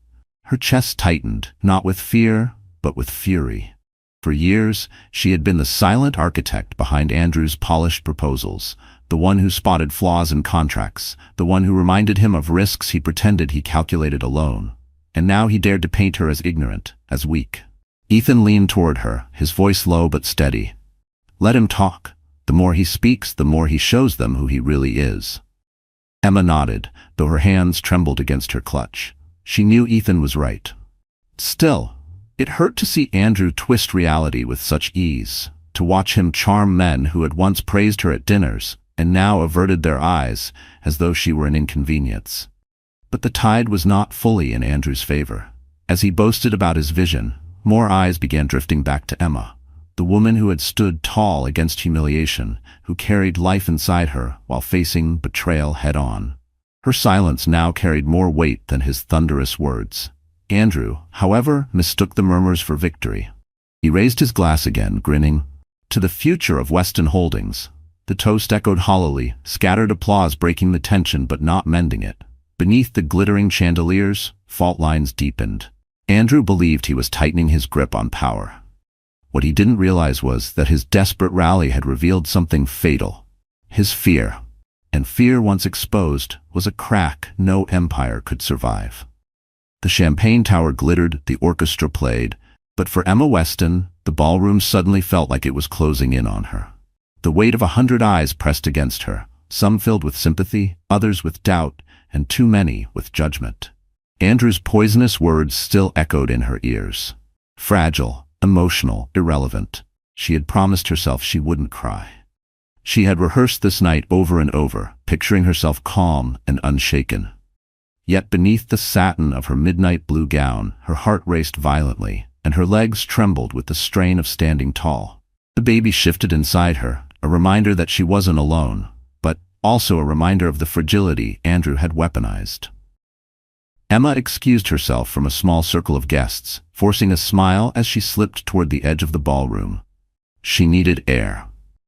A: Her chest tightened, not with fear, but with fury. For years, she had been the silent architect behind Andrew's polished proposals, the one who spotted flaws in contracts, the one who reminded him of risks he pretended he calculated alone. And now he dared to paint her as ignorant, as weak. Ethan leaned toward her, his voice low but steady. Let him talk. The more he speaks, the more he shows them who he really is. Emma nodded, though her hands trembled against her clutch. She knew Ethan was right. Still, it hurt to see Andrew twist reality with such ease, to watch him charm men who had once praised her at dinners and now averted their eyes as though she were an inconvenience. But the tide was not fully in Andrew's favor. As he boasted about his vision, more eyes began drifting back to Emma, the woman who had stood tall against humiliation, who carried life inside her while facing betrayal head-on. Her silence now carried more weight than his thunderous words. Andrew, however, mistook the murmurs for victory. He raised his glass again, grinning. To the future of Weston Holdings. The toast echoed hollowly, scattered applause breaking the tension but not mending it. Beneath the glittering chandeliers, fault lines deepened. Andrew believed he was tightening his grip on power. What he didn't realize was that his desperate rally had revealed something fatal. His fear. And fear, once exposed, was a crack no empire could survive. The champagne tower glittered, the orchestra played, but for Emma Weston, the ballroom suddenly felt like it was closing in on her. The weight of 100 eyes pressed against her, some filled with sympathy, others with doubt, and too many with judgment. Andrew's poisonous words still echoed in her ears. Fragile, emotional, irrelevant. She had promised herself she wouldn't cry. She had rehearsed this night over and over, picturing herself calm and unshaken. Yet beneath the satin of her midnight blue gown, her heart raced violently, and her legs trembled with the strain of standing tall. The baby shifted inside her, a reminder that she wasn't alone, but also a reminder of the fragility Andrew had weaponized. Emma excused herself from a small circle of guests, forcing a smile as she slipped toward the edge of the ballroom. She needed air.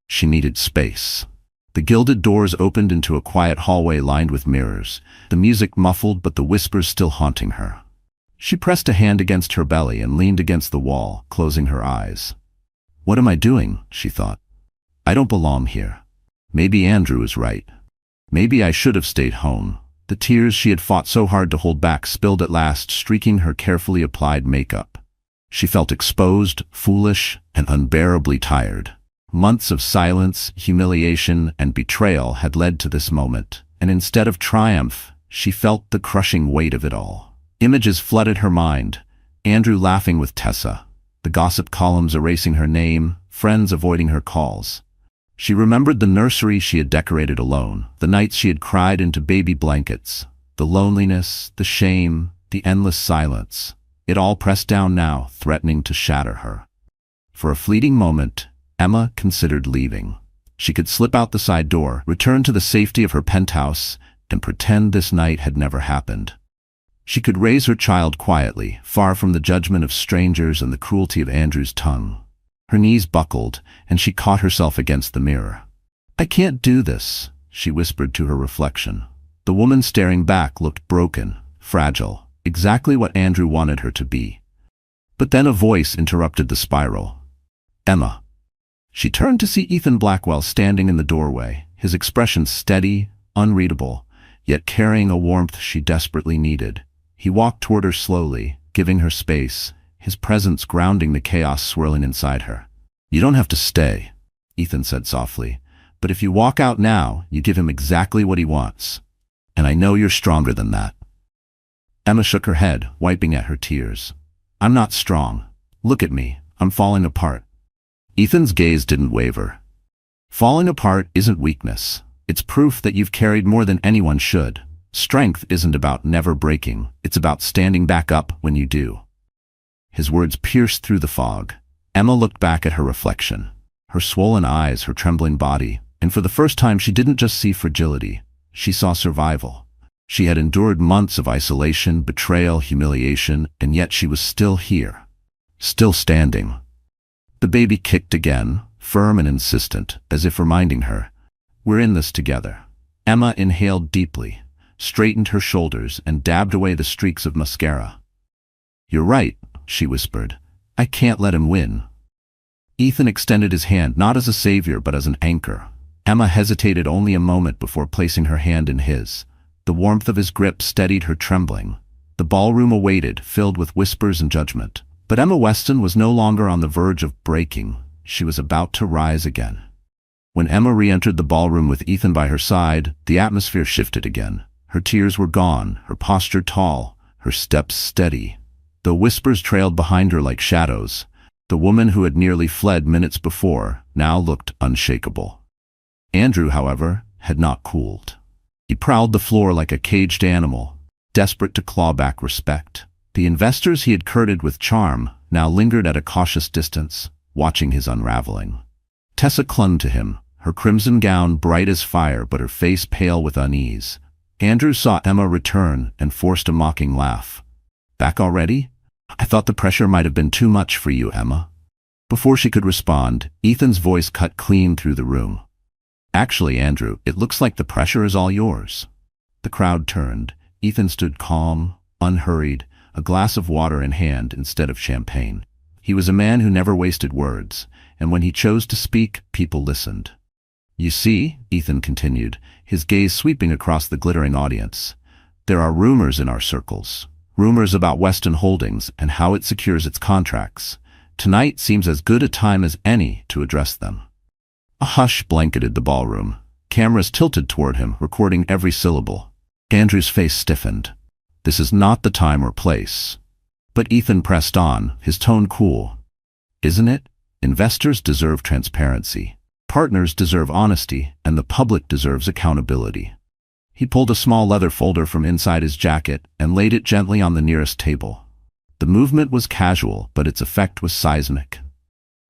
A: She needed space. The gilded doors opened into a quiet hallway lined with mirrors, the music muffled but the whispers still haunting her. She pressed a hand against her belly and leaned against the wall, closing her eyes. What am I doing? She thought. I don't belong here. Maybe Andrew is right. Maybe I should have stayed home. The tears she had fought so hard to hold back spilled at last, streaking her carefully applied makeup. She felt exposed, foolish, and unbearably tired. Months of silence, humiliation, and betrayal had led to this moment, and instead of triumph, she felt the crushing weight of it all. Images flooded her mind. Andrew laughing with Tessa, the gossip columns erasing her name, friends avoiding her calls. She remembered the nursery she had decorated alone, the nights she had cried into baby blankets, the loneliness, the shame, the endless silence. It all pressed down now, threatening to shatter her. For a fleeting moment, Emma considered leaving. She could slip out the side door, return to the safety of her penthouse, and pretend this night had never happened. She could raise her child quietly, far from the judgment of strangers and the cruelty of Andrew's tongue. Her knees buckled, and she caught herself against the mirror. "I can't do this," she whispered to her reflection. The woman staring back looked broken, fragile, exactly what Andrew wanted her to be. But then a voice interrupted the spiral. "Emma." She turned to see Ethan Blackwell standing in the doorway, his expression steady, unreadable, yet carrying a warmth she desperately needed. He walked toward her slowly, giving her space, his presence grounding the chaos swirling inside her. "You don't have to stay," Ethan said softly, "but if you walk out now, you give him exactly what he wants. And I know you're stronger than that." Emma shook her head, wiping at her tears. "I'm not strong. Look at me. I'm falling apart." Ethan's gaze didn't waver. "Falling apart isn't weakness. It's proof that you've carried more than anyone should. Strength isn't about never breaking. It's about standing back up when you do." His words pierced through the fog. Emma looked back at her reflection, her swollen eyes, her trembling body, and for the first time she didn't just see fragility. She saw survival. She had endured months of isolation, betrayal, humiliation, and yet she was still here, still standing. The baby kicked again, firm and insistent, as if reminding her, "We're in this together." Emma inhaled deeply, straightened her shoulders, and dabbed away the streaks of mascara. "You're right," she whispered. "I can't let him win." Ethan extended his hand not as a savior but as an anchor. Emma hesitated only a moment before placing her hand in his. The warmth of his grip steadied her trembling. The ballroom awaited, filled with whispers and judgment. But Emma Weston was no longer on the verge of breaking. She was about to rise again. When Emma re-entered the ballroom with Ethan by her side, the atmosphere shifted again. Her tears were gone, her posture tall, her steps steady. Though whispers trailed behind her like shadows, the woman who had nearly fled minutes before now looked unshakable. Andrew, however, had not cooled. He prowled the floor like a caged animal, desperate to claw back respect. The investors he had courted with charm now lingered at a cautious distance, watching his unraveling. Tessa clung to him, her crimson gown bright as fire but her face pale with unease. Andrew saw Emma return and forced a mocking laugh. "Back already? I thought the pressure might have been too much for you, Emma." Before she could respond, Ethan's voice cut clean through the room. "Actually, Andrew, it looks like the pressure is all yours." The crowd turned. Ethan stood calm, unhurried, a glass of water in hand instead of champagne. He was a man who never wasted words, and when he chose to speak, people listened. "You see," Ethan continued, his gaze sweeping across the glittering audience, "there are rumors in our circles. Rumors about Weston Holdings and how it secures its contracts. Tonight seems as good a time as any to address them." A hush blanketed the ballroom. Cameras tilted toward him, recording every syllable. Andrew's face stiffened. This is not the time or place. But Ethan pressed on, his tone cool. "Isn't it? Investors deserve transparency. Partners deserve honesty, and the public deserves accountability." He pulled a small leather folder from inside his jacket and laid it gently on the nearest table. The movement was casual, but its effect was seismic.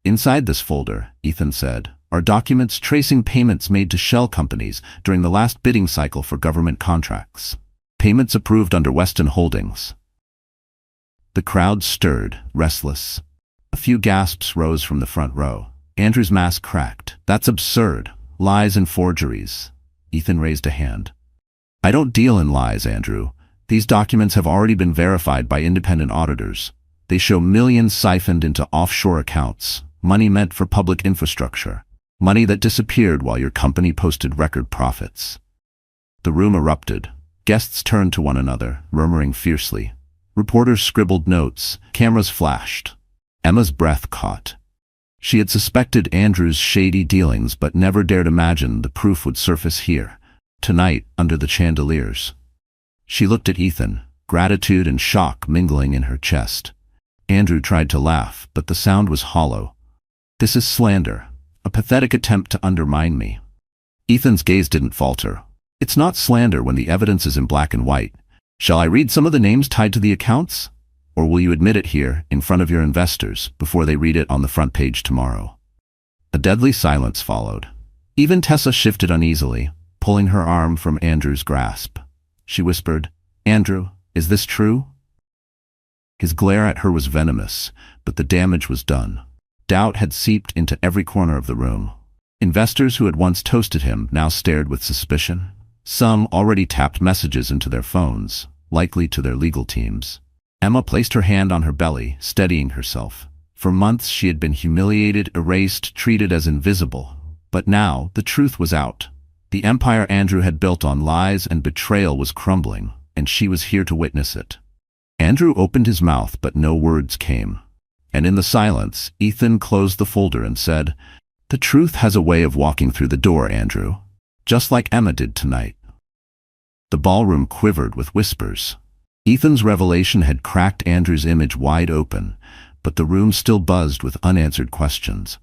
A: "Inside this folder," Ethan said, "are documents tracing payments made to shell companies during the last bidding cycle for government contracts. Payments approved under Weston Holdings." The crowd stirred, restless. A few gasps rose from the front row. Andrew's mask cracked. "That's absurd. Lies and forgeries." Ethan raised a hand. "I don't deal in lies, Andrew. These documents have already been verified by independent auditors. They show millions siphoned into offshore accounts, money meant for public infrastructure, money that disappeared while your company posted record profits." The room erupted. Guests turned to one another, murmuring fiercely. Reporters scribbled notes. Cameras flashed. Emma's breath caught. She had suspected Andrew's shady dealings but never dared imagine the proof would surface here, tonight under the chandeliers. She looked at Ethan, gratitude and shock mingling in her chest. Andrew tried to laugh, but the sound was hollow. "This is slander. a pathetic attempt to undermine me. Ethan's gaze didn't falter. It's not slander when the evidence is in black and white. Shall I read some of the names tied to the accounts? Or will you admit it here, in front of your investors, before they read it on the front page tomorrow? A deadly silence followed. Even Tessa shifted uneasily, pulling her arm from Andrew's grasp. She whispered, "Andrew, is this true?" His glare at her was venomous, but the damage was done. Doubt had seeped into every corner of the room. Investors who had once toasted him now stared with suspicion. Some already tapped messages into their phones, likely to their legal teams. Emma placed her hand on her belly, steadying herself. For months she had been humiliated, erased, treated as invisible. But now the truth was out. The empire Andrew had built on lies and betrayal was crumbling, and she was here to witness it. Andrew opened his mouth, but no words came. And in the silence, Ethan closed the folder and said, "The truth has a way of walking through the door, Andrew. Just like Emma did tonight." The ballroom quivered with whispers. Ethan's revelation had cracked Andrew's image wide open, but the room still buzzed with unanswered questions.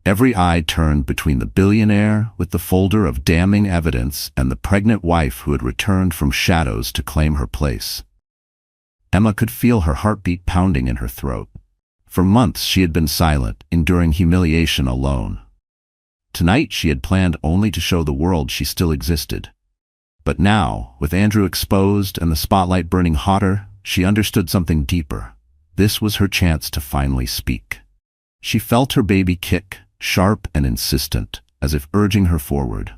A: Every eye turned between the billionaire with the folder of damning evidence and the pregnant wife who had returned from shadows to claim her place. Emma could feel her heartbeat pounding in her throat. For months she had been silent, enduring humiliation alone. Tonight she had planned only to show the world she still existed. But now, with Andrew exposed and the spotlight burning hotter, she understood something deeper. This was her chance to finally speak. She felt her baby kick, sharp and insistent, as if urging her forward.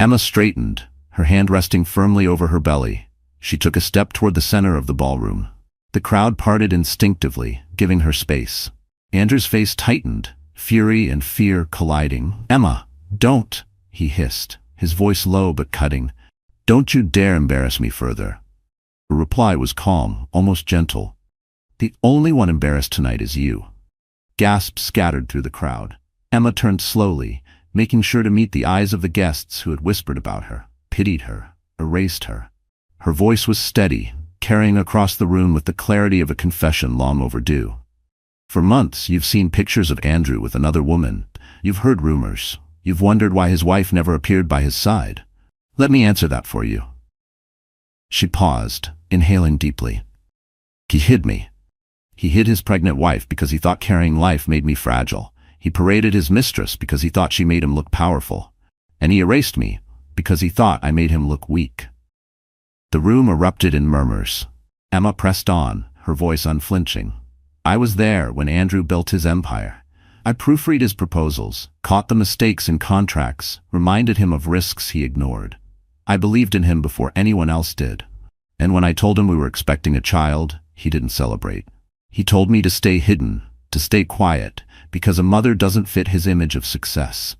A: Emma straightened, her hand resting firmly over her belly. She took a step toward the center of the ballroom. The crowd parted instinctively, giving her space. Andrew's face tightened, fury and fear colliding. "Emma, don't," he hissed, his voice low but cutting. "Don't you dare embarrass me further." Her reply was calm, almost gentle. "The only one embarrassed tonight is you." Gasps scattered through the crowd. Emma turned slowly, making sure to meet the eyes of the guests who had whispered about her, pitied her, erased her. Her voice was steady, carrying across the room with the clarity of a confession long overdue. "For months you've seen pictures of Andrew with another woman. You've heard rumors. You've wondered why his wife never appeared by his side. Let me answer that for you." She paused, inhaling deeply. "He hid me. He hid his pregnant wife because he thought carrying life made me fragile. He paraded his mistress because he thought she made him look powerful. And he erased me because he thought I made him look weak." The room erupted in murmurs. Emma pressed on, her voice unflinching. "I was there when Andrew built his empire. I proofread his proposals, caught the mistakes in contracts, reminded him of risks he ignored. I believed in him before anyone else did. And when I told him we were expecting a child, he didn't celebrate. He told me to stay hidden, to stay quiet, because a mother doesn't fit his image of success."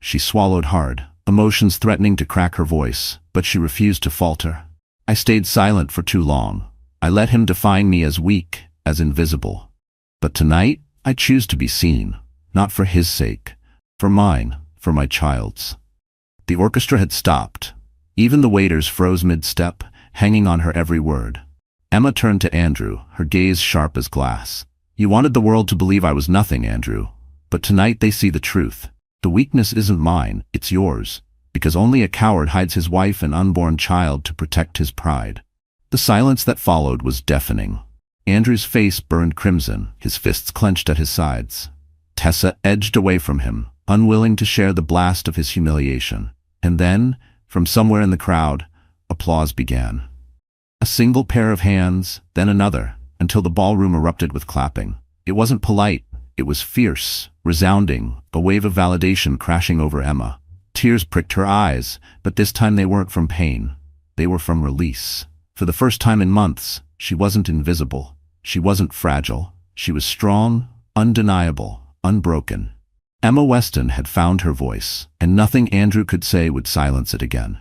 A: She swallowed hard, emotions threatening to crack her voice, but she refused to falter. "I stayed silent for too long. I let him define me as weak, as invisible. But tonight, I choose to be seen, not for his sake, for mine, for my child's." The orchestra had stopped. Even the waiters froze mid-step, hanging on her every word. Emma turned to Andrew, her gaze sharp as glass. "You wanted the world to believe I was nothing, Andrew. But tonight they see the truth. The weakness isn't mine, it's yours. Because only a coward hides his wife and unborn child to protect his pride." The silence that followed was deafening. Andrew's face burned crimson, his fists clenched at his sides. Tessa edged away from him, unwilling to share the blast of his humiliation. And then, from somewhere in the crowd, applause began. A single pair of hands, then another, until the ballroom erupted with clapping. It wasn't polite, it was fierce, resounding, a wave of validation crashing over Emma. Tears pricked her eyes, but this time they weren't from pain. They were from release. For the first time in months, she wasn't invisible. She wasn't fragile. She was strong, undeniable, unbroken. Emma Weston had found her voice, and nothing Andrew could say would silence it again.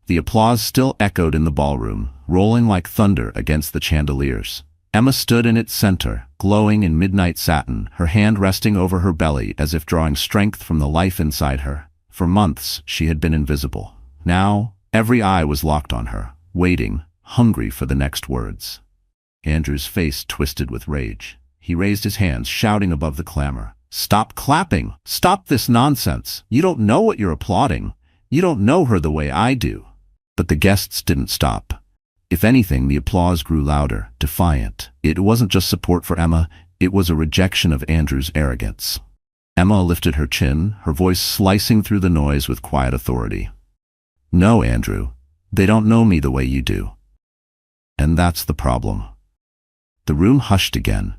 A: The applause still echoed in the ballroom, rolling like thunder against the chandeliers. Emma stood in its center, glowing in midnight satin, her hand resting over her belly as if drawing strength from the life inside her. For months, she had been invisible. Now, every eye was locked on her, waiting, hungry for the next words. Andrew's face twisted with rage. He raised his hands, shouting above the clamor. "Stop clapping! Stop this nonsense! You don't know what you're applauding. You don't know her the way I do." But the guests didn't stop. If anything, the applause grew louder, defiant. It wasn't just support for Emma, it was a rejection of Andrew's arrogance. Emma lifted her chin, her voice slicing through the noise with quiet authority. "No, Andrew, they don't know me the way you do. And that's the problem." The room hushed again.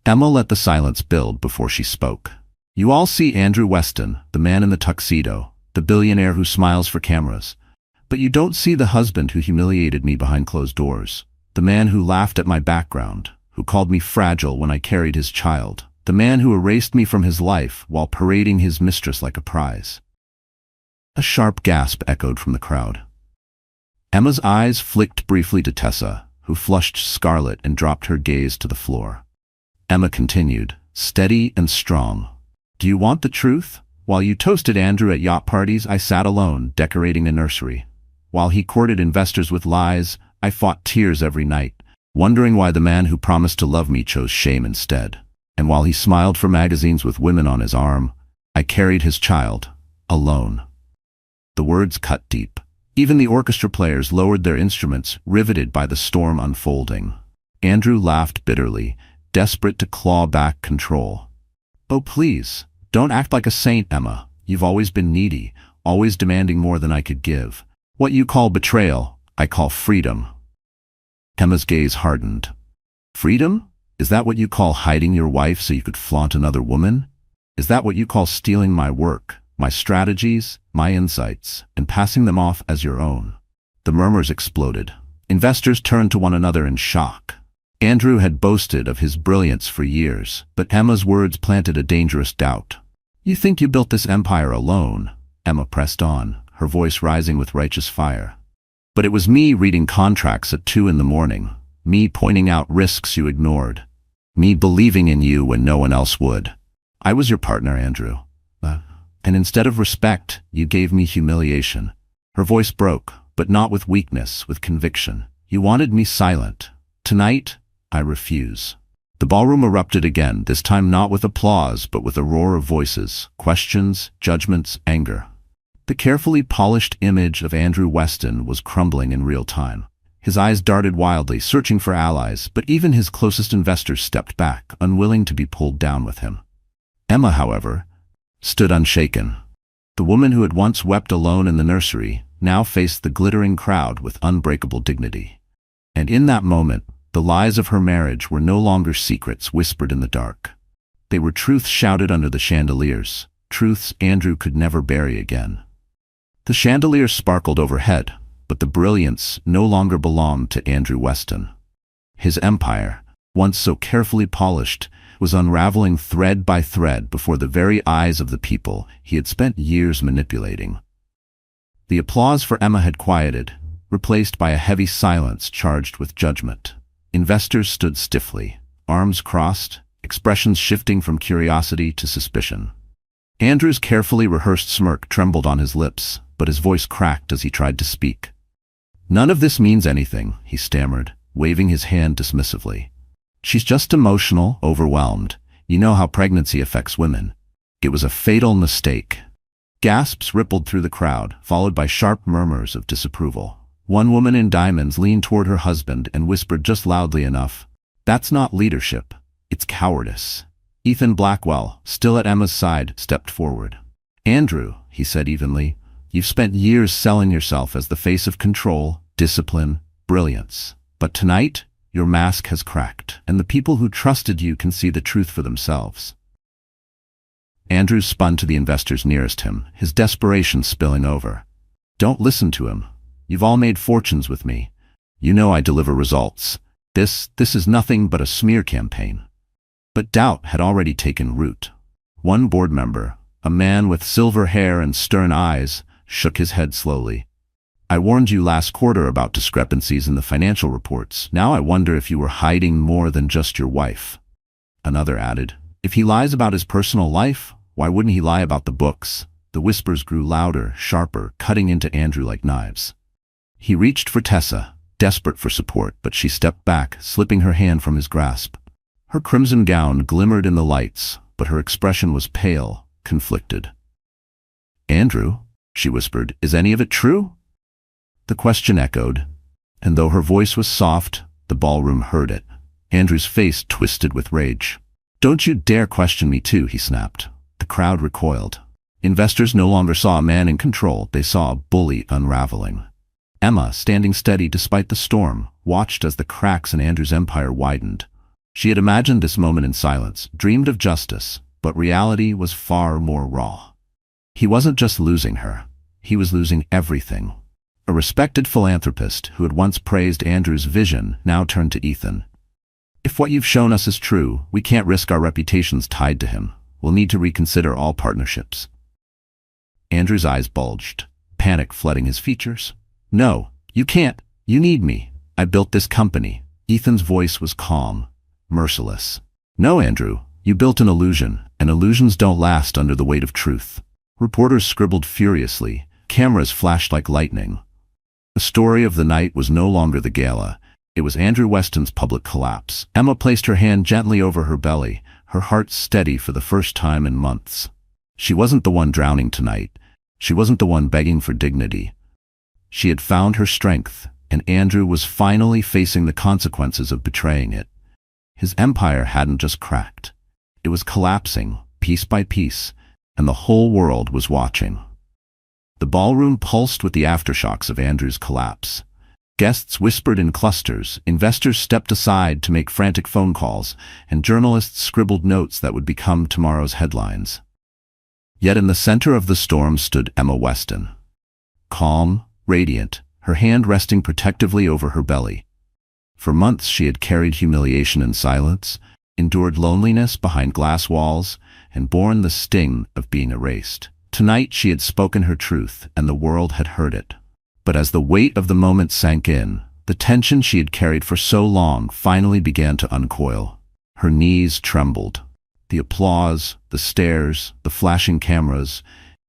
A: Emma let the silence build before she spoke. "You all see Andrew Weston, the man in the tuxedo, the billionaire who smiles for cameras. But you don't see the husband who humiliated me behind closed doors, the man who laughed at my background, who called me fragile when I carried his child, the man who erased me from his life while parading his mistress like a prize." A sharp gasp echoed from the crowd. Emma's eyes flicked briefly to Tessa, who flushed scarlet and dropped her gaze to the floor. Emma continued, steady and strong. "Do you want the truth? While you toasted Andrew at yacht parties, I sat alone, decorating a nursery. While he courted investors with lies, I fought tears every night, wondering why the man who promised to love me chose shame instead. And while he smiled for magazines with women on his arm, I carried his child, alone." The words cut deep. Even the orchestra players lowered their instruments, riveted by the storm unfolding. Andrew laughed bitterly, desperate to claw back control. "Oh, please, don't act like a saint, Emma. You've always been needy, always demanding more than I could give. What you call betrayal, I call freedom." Emma's gaze hardened. "Freedom? Is that what you call hiding your wife so you could flaunt another woman? Is that what you call stealing my work, my strategies, my insights, and passing them off as your own?" The murmurs exploded. Investors turned to one another in shock. Andrew had boasted of his brilliance for years, but Emma's words planted a dangerous doubt. "You think you built this empire alone?" Emma pressed on, her voice rising with righteous fire. "But it was me reading contracts at 2 in the morning, me pointing out risks you ignored, me believing in you when no one else would. I was your partner, Andrew. And instead of respect, you gave me humiliation." Her voice broke, but not with weakness, with conviction. "You wanted me silent. Tonight, I refuse." The ballroom erupted again, this time not with applause, but with a roar of voices, questions, judgments, anger. The carefully polished image of Andrew Weston was crumbling in real time. His eyes darted wildly, searching for allies, but even his closest investors stepped back, unwilling to be pulled down with him. Emma, however, stood unshaken. The woman who had once wept alone in the nursery now faced the glittering crowd with unbreakable dignity. And in that moment, the lies of her marriage were no longer secrets whispered in the dark. They were truths shouted under the chandeliers, truths Andrew could never bury again. The chandeliers sparkled overhead, but the brilliance no longer belonged to Andrew Weston. His empire, once so carefully polished, was unraveling thread by thread before the very eyes of the people he had spent years manipulating. The applause for Emma had quieted, replaced by a heavy silence charged with judgment. Investors stood stiffly, arms crossed, expressions shifting from curiosity to suspicion. Andrew's carefully rehearsed smirk trembled on his lips, but his voice cracked as he tried to speak. "None of this means anything," he stammered, waving his hand dismissively. "She's just emotional, overwhelmed. You know how pregnancy affects women. It was a fatal mistake." Gasps rippled through the crowd, followed by sharp murmurs of disapproval. One woman in diamonds leaned toward her husband and whispered just loudly enough, "That's not leadership, it's cowardice." Ethan Blackwell, still at Emma's side, stepped forward. "Andrew," he said evenly, "you've spent years selling yourself as the face of control, discipline, brilliance. But tonight, your mask has cracked, and the people who trusted you can see the truth for themselves." Andrew spun to the investors nearest him, his desperation spilling over. "Don't listen to him. You've all made fortunes with me. You know I deliver results. This is nothing but a smear campaign." But doubt had already taken root. One board member, a man with silver hair and stern eyes, shook his head slowly. "I warned you last quarter about discrepancies in the financial reports. Now I wonder if you were hiding more than just your wife." Another added, "If he lies about his personal life, why wouldn't he lie about the books?" The whispers grew louder, sharper, cutting into Andrew like knives. He reached for Tessa, desperate for support, but she stepped back, slipping her hand from his grasp. Her crimson gown glimmered in the lights, but her expression was pale, conflicted. "Andrew," she whispered, "is any of it true?" The question echoed, and though her voice was soft, the ballroom heard it. Andrew's face twisted with rage. "Don't you dare question me too," he snapped. The crowd recoiled. Investors no longer saw a man in control, they saw a bully unraveling. Emma, standing steady despite the storm, watched as the cracks in Andrew's empire widened. She had imagined this moment in silence, dreamed of justice, but reality was far more raw. He wasn't just losing her, he was losing everything. A respected philanthropist who had once praised Andrew's vision now turned to Ethan. "If what you've shown us is true, we can't risk our reputations tied to him. We'll need to reconsider all partnerships." Andrew's eyes bulged, panic flooding his features. "No, you can't. You need me. I built this company." Ethan's voice was calm, merciless. "No, Andrew, you built an illusion, and illusions don't last under the weight of truth." Reporters scribbled furiously, cameras flashed like lightning. The story of the night was no longer the gala, it was Andrew Weston's public collapse. Emma placed her hand gently over her belly, her heart steady for the first time in months. She wasn't the one drowning tonight, she wasn't the one begging for dignity. She had found her strength, and Andrew was finally facing the consequences of betraying it. His empire hadn't just cracked. It was collapsing, piece by piece, and the whole world was watching. The ballroom pulsed with the aftershocks of Andrew's collapse. Guests whispered in clusters, investors stepped aside to make frantic phone calls, and journalists scribbled notes that would become tomorrow's headlines. Yet in the center of the storm stood Emma Weston. Calm, radiant, her hand resting protectively over her belly. For months she had carried humiliation in silence, endured loneliness behind glass walls, and borne the sting of being erased. Tonight she had spoken her truth, and the world had heard it. But as the weight of the moment sank in, the tension she had carried for so long finally began to uncoil. Her knees trembled. The applause, the stares, the flashing cameras,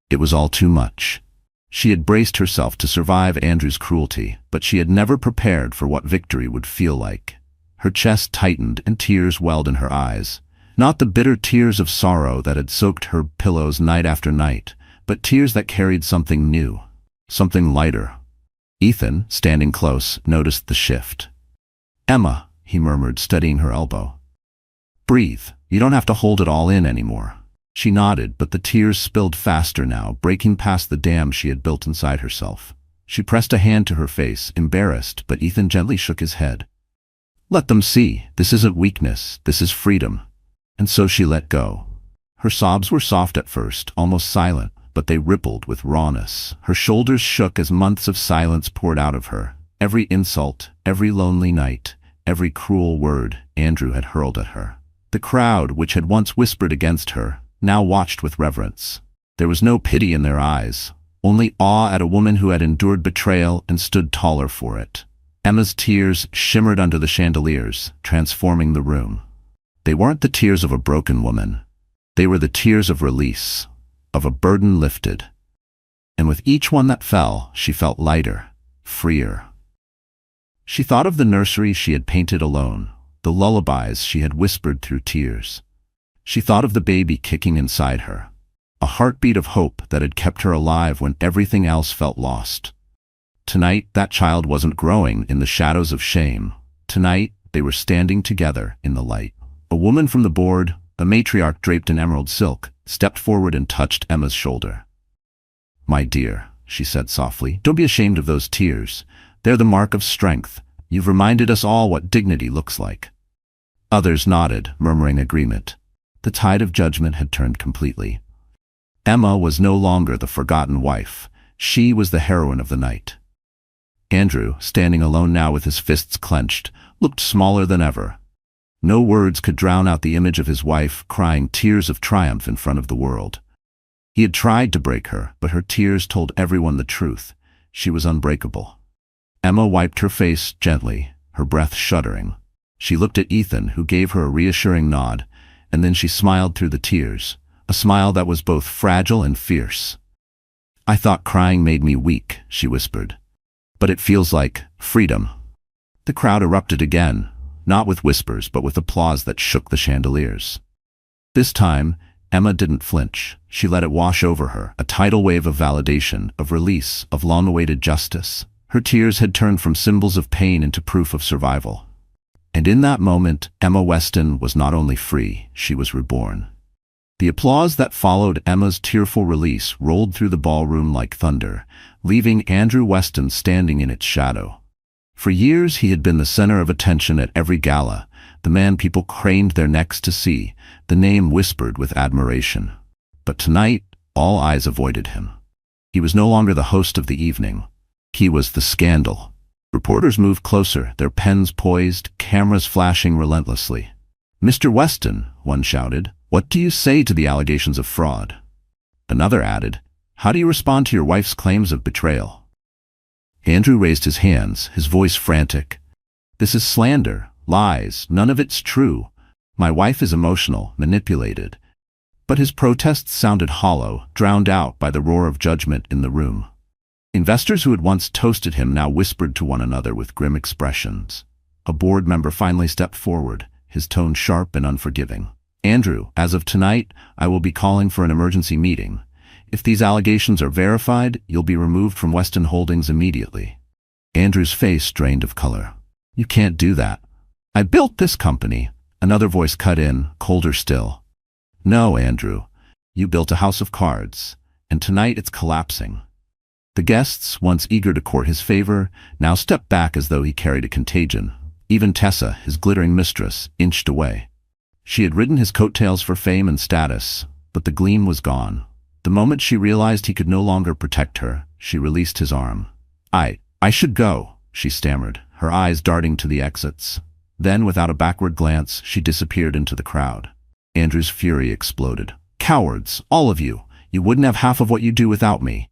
A: it was all too much. She had braced herself to survive Andrew's cruelty, but she had never prepared for what victory would feel like. Her chest tightened and tears welled in her eyes. Not the bitter tears of sorrow that had soaked her pillows night after night, but tears that carried something new, something lighter. Ethan, standing close, noticed the shift. "Emma," he murmured, steadying her elbow. "Breathe. You don't have to hold it all in anymore." She nodded, but the tears spilled faster now, breaking past the dam she had built inside herself. She pressed a hand to her face, embarrassed, but Ethan gently shook his head. "Let them see. This isn't weakness. This is freedom." And so she let go. Her sobs were soft at first, almost silent, but they rippled with rawness. Her shoulders shook as months of silence poured out of her. Every insult, every lonely night, every cruel word Andrew had hurled at her. The crowd, which had once whispered against her, now watched with reverence. There was no pity in their eyes, only awe at a woman who had endured betrayal and stood taller for it. Emma's tears shimmered under the chandeliers, transforming the room. They weren't the tears of a broken woman. They were the tears of release, of a burden lifted. And with each one that fell, she felt lighter, freer. She thought of the nursery she had painted alone, the lullabies she had whispered through tears. She thought of the baby kicking inside her, a heartbeat of hope that had kept her alive when everything else felt lost. Tonight, that child wasn't growing in the shadows of shame. Tonight, they were standing together in the light. A woman from the board, a matriarch draped in emerald silk, stepped forward and touched Emma's shoulder. "My dear," she said softly, "don't be ashamed of those tears. They're the mark of strength. You've reminded us all what dignity looks like." Others nodded, murmuring agreement. The tide of judgment had turned completely. Emma was no longer the forgotten wife. She was the heroine of the night. Andrew, standing alone now with his fists clenched, looked smaller than ever. No words could drown out the image of his wife crying tears of triumph in front of the world. He had tried to break her, but her tears told everyone the truth. She was unbreakable. Emma wiped her face gently, her breath shuddering. She looked at Ethan, who gave her a reassuring nod, and then she smiled through the tears, a smile that was both fragile and fierce. "I thought crying made me weak," she whispered. "But it feels like freedom." The crowd erupted again, not with whispers but with applause that shook the chandeliers. This time, Emma didn't flinch. She let it wash over her, a tidal wave of validation, of release, of long-awaited justice. Her tears had turned from symbols of pain into proof of survival. And in that moment, Emma Weston was not only free, she was reborn. The applause that followed Emma's tearful release rolled through the ballroom like thunder, leaving Andrew Weston standing in its shadow. For years he had been the center of attention at every gala, the man people craned their necks to see, the name whispered with admiration. But tonight, all eyes avoided him. He was no longer the host of the evening. He was the scandal. Reporters moved closer, their pens poised, cameras flashing relentlessly. "Mr. Weston," one shouted, "what do you say to the allegations of fraud?" Another added, "How do you respond to your wife's claims of betrayal?" Andrew raised his hands, his voice frantic. "This is slander, lies, none of it's true. My wife is emotional, manipulated." But his protests sounded hollow, drowned out by the roar of judgment in the room. Investors who had once toasted him now whispered to one another with grim expressions. A board member finally stepped forward, his tone sharp and unforgiving. "Andrew, as of tonight, I will be calling for an emergency meeting. If these allegations are verified, you'll be removed from Weston Holdings immediately." Andrew's face drained of color. "You can't do that. I built this company." Another voice cut in, colder still. "No, Andrew. You built a house of cards, and tonight it's collapsing." The guests, once eager to court his favor, now stepped back as though he carried a contagion. Even Tessa, his glittering mistress, inched away. She had ridden his coattails for fame and status, but the gleam was gone. The moment she realized he could no longer protect her, she released his arm. I should go," she stammered, her eyes darting to the exits. Then, without a backward glance, she disappeared into the crowd. Andrew's fury exploded. "Cowards, all of you! You wouldn't have half of what you do without me."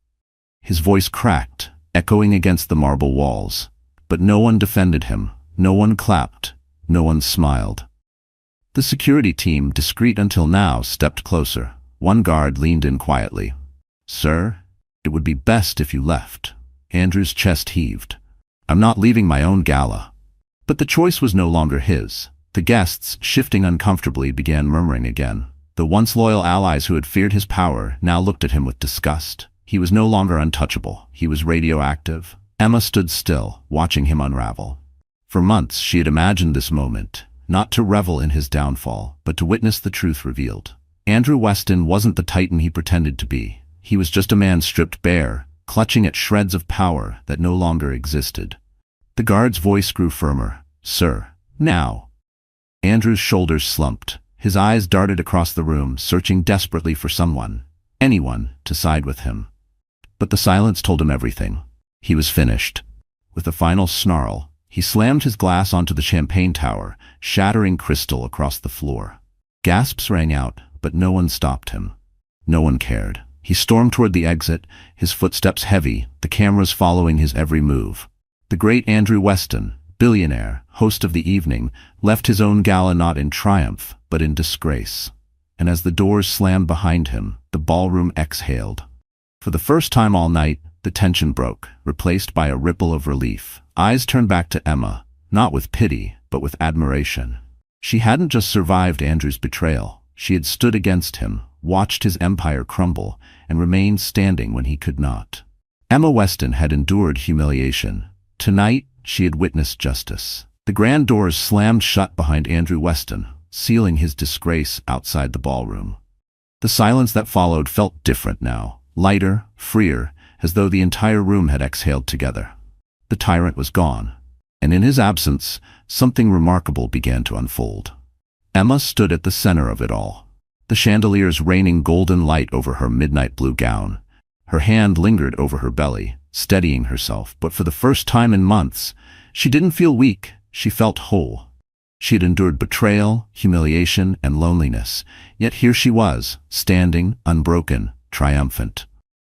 A: His voice cracked, echoing against the marble walls. But no one defended him, no one clapped, no one smiled. The security team, discreet until now, stepped closer. One guard leaned in quietly. "Sir, it would be best if you left." Andrew's chest heaved. "I'm not leaving my own gala." But the choice was no longer his. The guests, shifting uncomfortably, began murmuring again. The once loyal allies who had feared his power now looked at him with disgust. He was no longer untouchable. He was radioactive. Emma stood still, watching him unravel. For months she had imagined this moment, not to revel in his downfall, but to witness the truth revealed. Andrew Weston wasn't the titan he pretended to be. He was just a man stripped bare, clutching at shreds of power that no longer existed. The guard's voice grew firmer. "Sir, now." Andrew's shoulders slumped. His eyes darted across the room, searching desperately for someone, anyone, to side with him. But the silence told him everything. He was finished. With a final snarl, he slammed his glass onto the champagne tower, shattering crystal across the floor. Gasps rang out, but no one stopped him. No one cared. He stormed toward the exit, his footsteps heavy, the cameras following his every move. The great Andrew Weston, billionaire, host of the evening, left his own gala not in triumph, but in disgrace. And as the doors slammed behind him, the ballroom exhaled. For the first time all night, the tension broke, replaced by a ripple of relief. Eyes turned back to Emma, not with pity, but with admiration. She hadn't just survived Andrew's betrayal. She had stood against him, watched his empire crumble, and remained standing when he could not. Emma Weston had endured humiliation. Tonight, she had witnessed justice. The grand doors slammed shut behind Andrew Weston, sealing his disgrace outside the ballroom. The silence that followed felt different now, lighter, freer, as though the entire room had exhaled together. The tyrant was gone, and in his absence, something remarkable began to unfold. Emma stood at the center of it all, the chandeliers raining golden light over her midnight blue gown. Her hand lingered over her belly, steadying herself, but for the first time in months, she didn't feel weak, she felt whole. She had endured betrayal, humiliation, and loneliness, yet here she was, standing, unbroken, triumphant.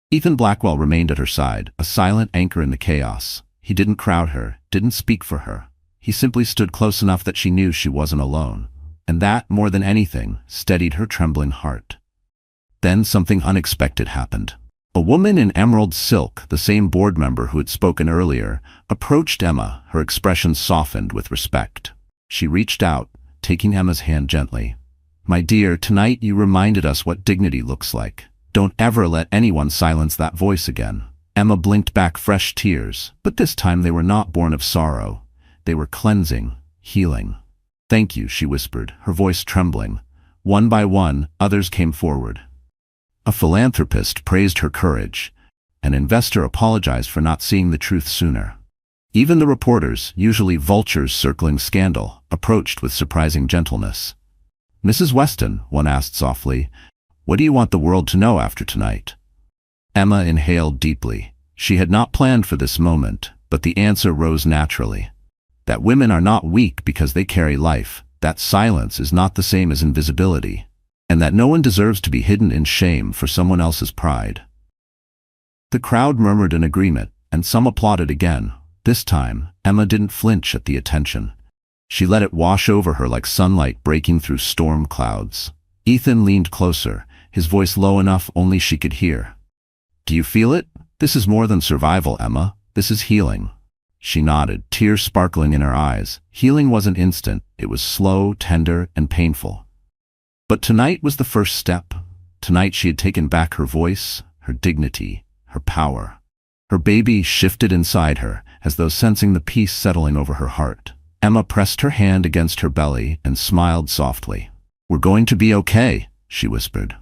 A: Ethan Blackwell remained at her side, a silent anchor in the chaos. He didn't crowd her, didn't speak for her. He simply stood close enough that she knew she wasn't alone. And that, more than anything, steadied her trembling heart. Then something unexpected happened. A woman in emerald silk, the same board member who had spoken earlier, approached Emma, her expression softened with respect. She reached out, taking Emma's hand gently. My dear, tonight you reminded us what dignity looks like. Don't ever let anyone silence that voice again. Emma blinked back fresh tears, but this time they were not born of sorrow. They were cleansing, healing. Thank you, she whispered, her voice trembling. One by one, others came forward. A philanthropist praised her courage. An investor apologized for not seeing the truth sooner. Even the reporters, usually vultures circling scandal, approached with surprising gentleness. Mrs. Weston, one asked softly, what do you want the world to know after tonight? Emma inhaled deeply. She had not planned for this moment, but the answer rose naturally. That women are not weak because they carry life, that silence is not the same as invisibility, and that no one deserves to be hidden in shame for someone else's pride. The crowd murmured in agreement, and some applauded again. This time, Emma didn't flinch at the attention. She let it wash over her like sunlight breaking through storm clouds. Ethan leaned closer, his voice low enough only she could hear. Do you feel it? This is more than survival, Emma. This is healing. She nodded, tears sparkling in her eyes. Healing wasn't instant. It was slow, tender, and painful. But tonight was the first step. Tonight she had taken back her voice, her dignity, her power. Her baby shifted inside her, as though sensing the peace settling over her heart. Emma pressed her hand against her belly and smiled softly. We're going to be okay, she whispered.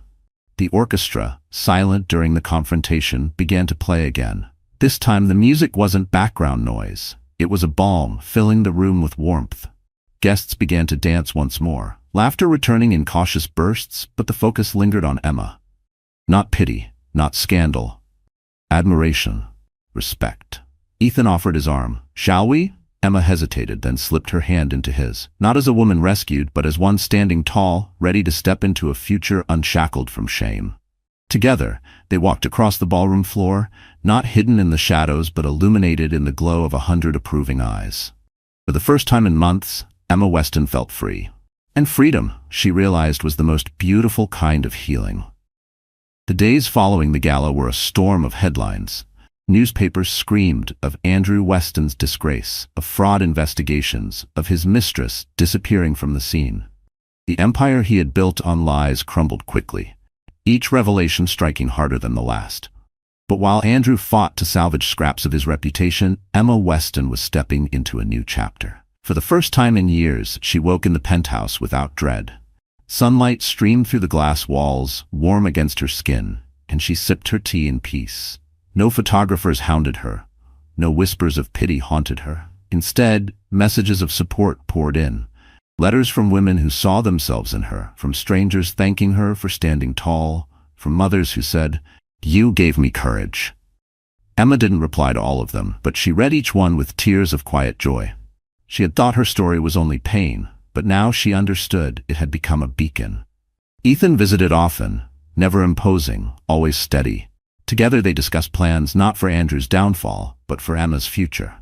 A: The orchestra, silent during the confrontation, began to play again. This time the music wasn't background noise. It was a balm, filling the room with warmth. Guests began to dance once more, laughter returning in cautious bursts, but the focus lingered on Emma. Not pity, not scandal. Admiration. Respect. Ethan offered his arm. Shall we? Emma hesitated, then slipped her hand into his. Not as a woman rescued, but as one standing tall, ready to step into a future unshackled from shame. Together, they walked across the ballroom floor, not hidden in the shadows but illuminated in the glow of 100 approving eyes. For the first time in months, Emma Weston felt free. And freedom, she realized, was the most beautiful kind of healing. The days following the gala were a storm of headlines. Newspapers screamed of Andrew Weston's disgrace, of fraud investigations, of his mistress disappearing from the scene. The empire he had built on lies crumbled quickly, each revelation striking harder than the last. But while Andrew fought to salvage scraps of his reputation, Emma Weston was stepping into a new chapter. For the first time in years, she woke in the penthouse without dread. Sunlight streamed through the glass walls, warm against her skin, and she sipped her tea in peace. No photographers hounded her. No whispers of pity haunted her. Instead, messages of support poured in. Letters from women who saw themselves in her, from strangers thanking her for standing tall, from mothers who said, "You gave me courage." Emma didn't reply to all of them, but she read each one with tears of quiet joy. She had thought her story was only pain, but now she understood it had become a beacon. Ethan visited often, never imposing, always steady. Together they discussed plans not for Andrew's downfall, but for Emma's future.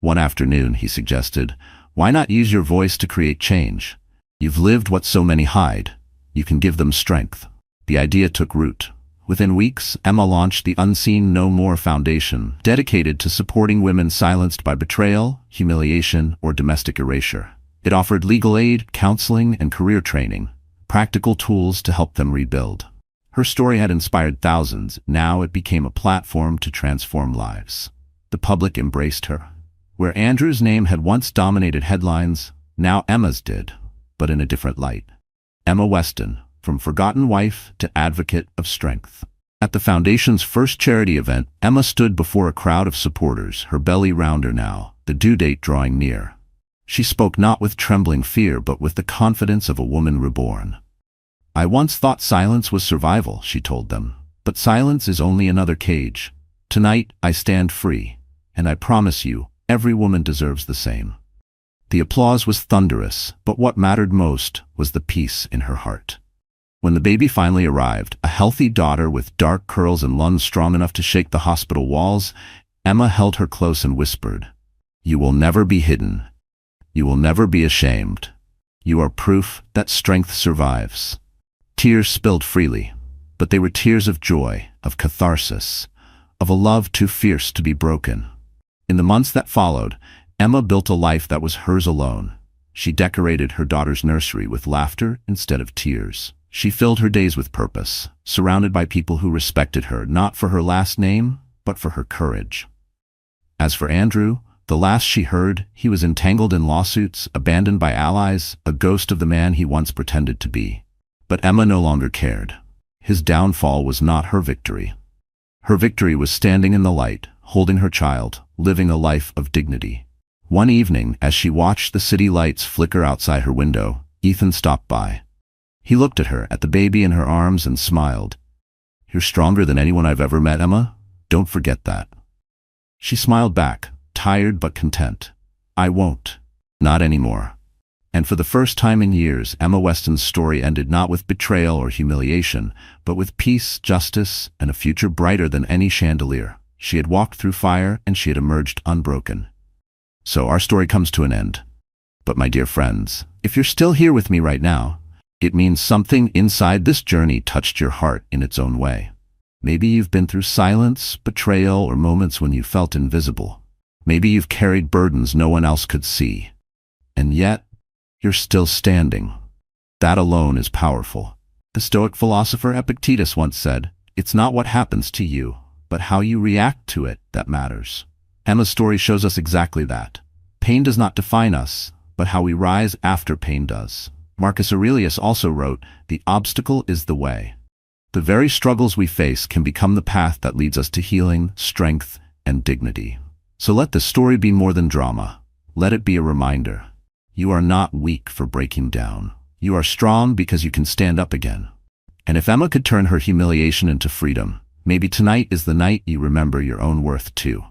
A: One afternoon, he suggested, why not use your voice to create change? You've lived what so many hide. You can give them strength. The idea took root. Within weeks, Emma launched the Unseen No More Foundation, dedicated to supporting women silenced by betrayal, humiliation, or domestic erasure. It offered legal aid, counseling, and career training, practical tools to help them rebuild. Her story had inspired thousands. Now it became a platform to transform lives. The public embraced her. Where Andrew's name had once dominated headlines, now Emma's did, but in a different light. Emma Weston, from forgotten wife to advocate of strength. At the foundation's first charity event, Emma stood before a crowd of supporters, her belly rounder now, the due date drawing near. She spoke not with trembling fear, but with the confidence of a woman reborn. I once thought silence was survival, she told them, but silence is only another cage. Tonight, I stand free, and I promise you, every woman deserves the same. The applause was thunderous, but what mattered most was the peace in her heart. When the baby finally arrived, a healthy daughter with dark curls and lungs strong enough to shake the hospital walls, Emma held her close and whispered, "You will never be hidden. You will never be ashamed. You are proof that strength survives." Tears spilled freely, but they were tears of joy, of catharsis, of a love too fierce to be broken. In the months that followed, Emma built a life that was hers alone. She decorated her daughter's nursery with laughter instead of tears. She filled her days with purpose, surrounded by people who respected her not for her last name, but for her courage. As for Andrew, the last she heard, he was entangled in lawsuits, abandoned by allies, a ghost of the man he once pretended to be. But Emma no longer cared. His downfall was not her victory. Her victory was standing in the light, holding her child, living a life of dignity. One evening, as she watched the city lights flicker outside her window, Ethan stopped by. He looked at her, at the baby in her arms, and smiled. "You're stronger than anyone I've ever met, Emma. Don't forget that." She smiled back, tired but content. "I won't. Not anymore." And for the first time in years, Emma Weston's story ended not with betrayal or humiliation, but with peace, justice, and a future brighter than any chandelier. She had walked through fire, and she had emerged unbroken. So our story comes to an end. But my dear friends, if you're still here with me right now, it means something inside this journey touched your heart in its own way. Maybe you've been through silence, betrayal, or moments when you felt invisible. Maybe you've carried burdens no one else could see. And yet, you're still standing. That alone is powerful. The Stoic philosopher Epictetus once said, "It's not what happens to you, but how you react to it that matters." Emma's story shows us exactly that. Pain does not define us, but how we rise after pain does. Marcus Aurelius also wrote, "The obstacle is the way." The very struggles we face can become the path that leads us to healing, strength, and dignity. So let the story be more than drama. Let it be a reminder. You are not weak for breaking down. You are strong because you can stand up again. And if Emma could turn her humiliation into freedom, maybe tonight is the night you remember your own worth too.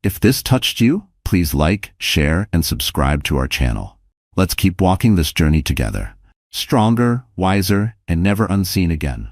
A: If this touched you, please like, share, and subscribe to our channel. Let's keep walking this journey together. Stronger, wiser, and never unseen again.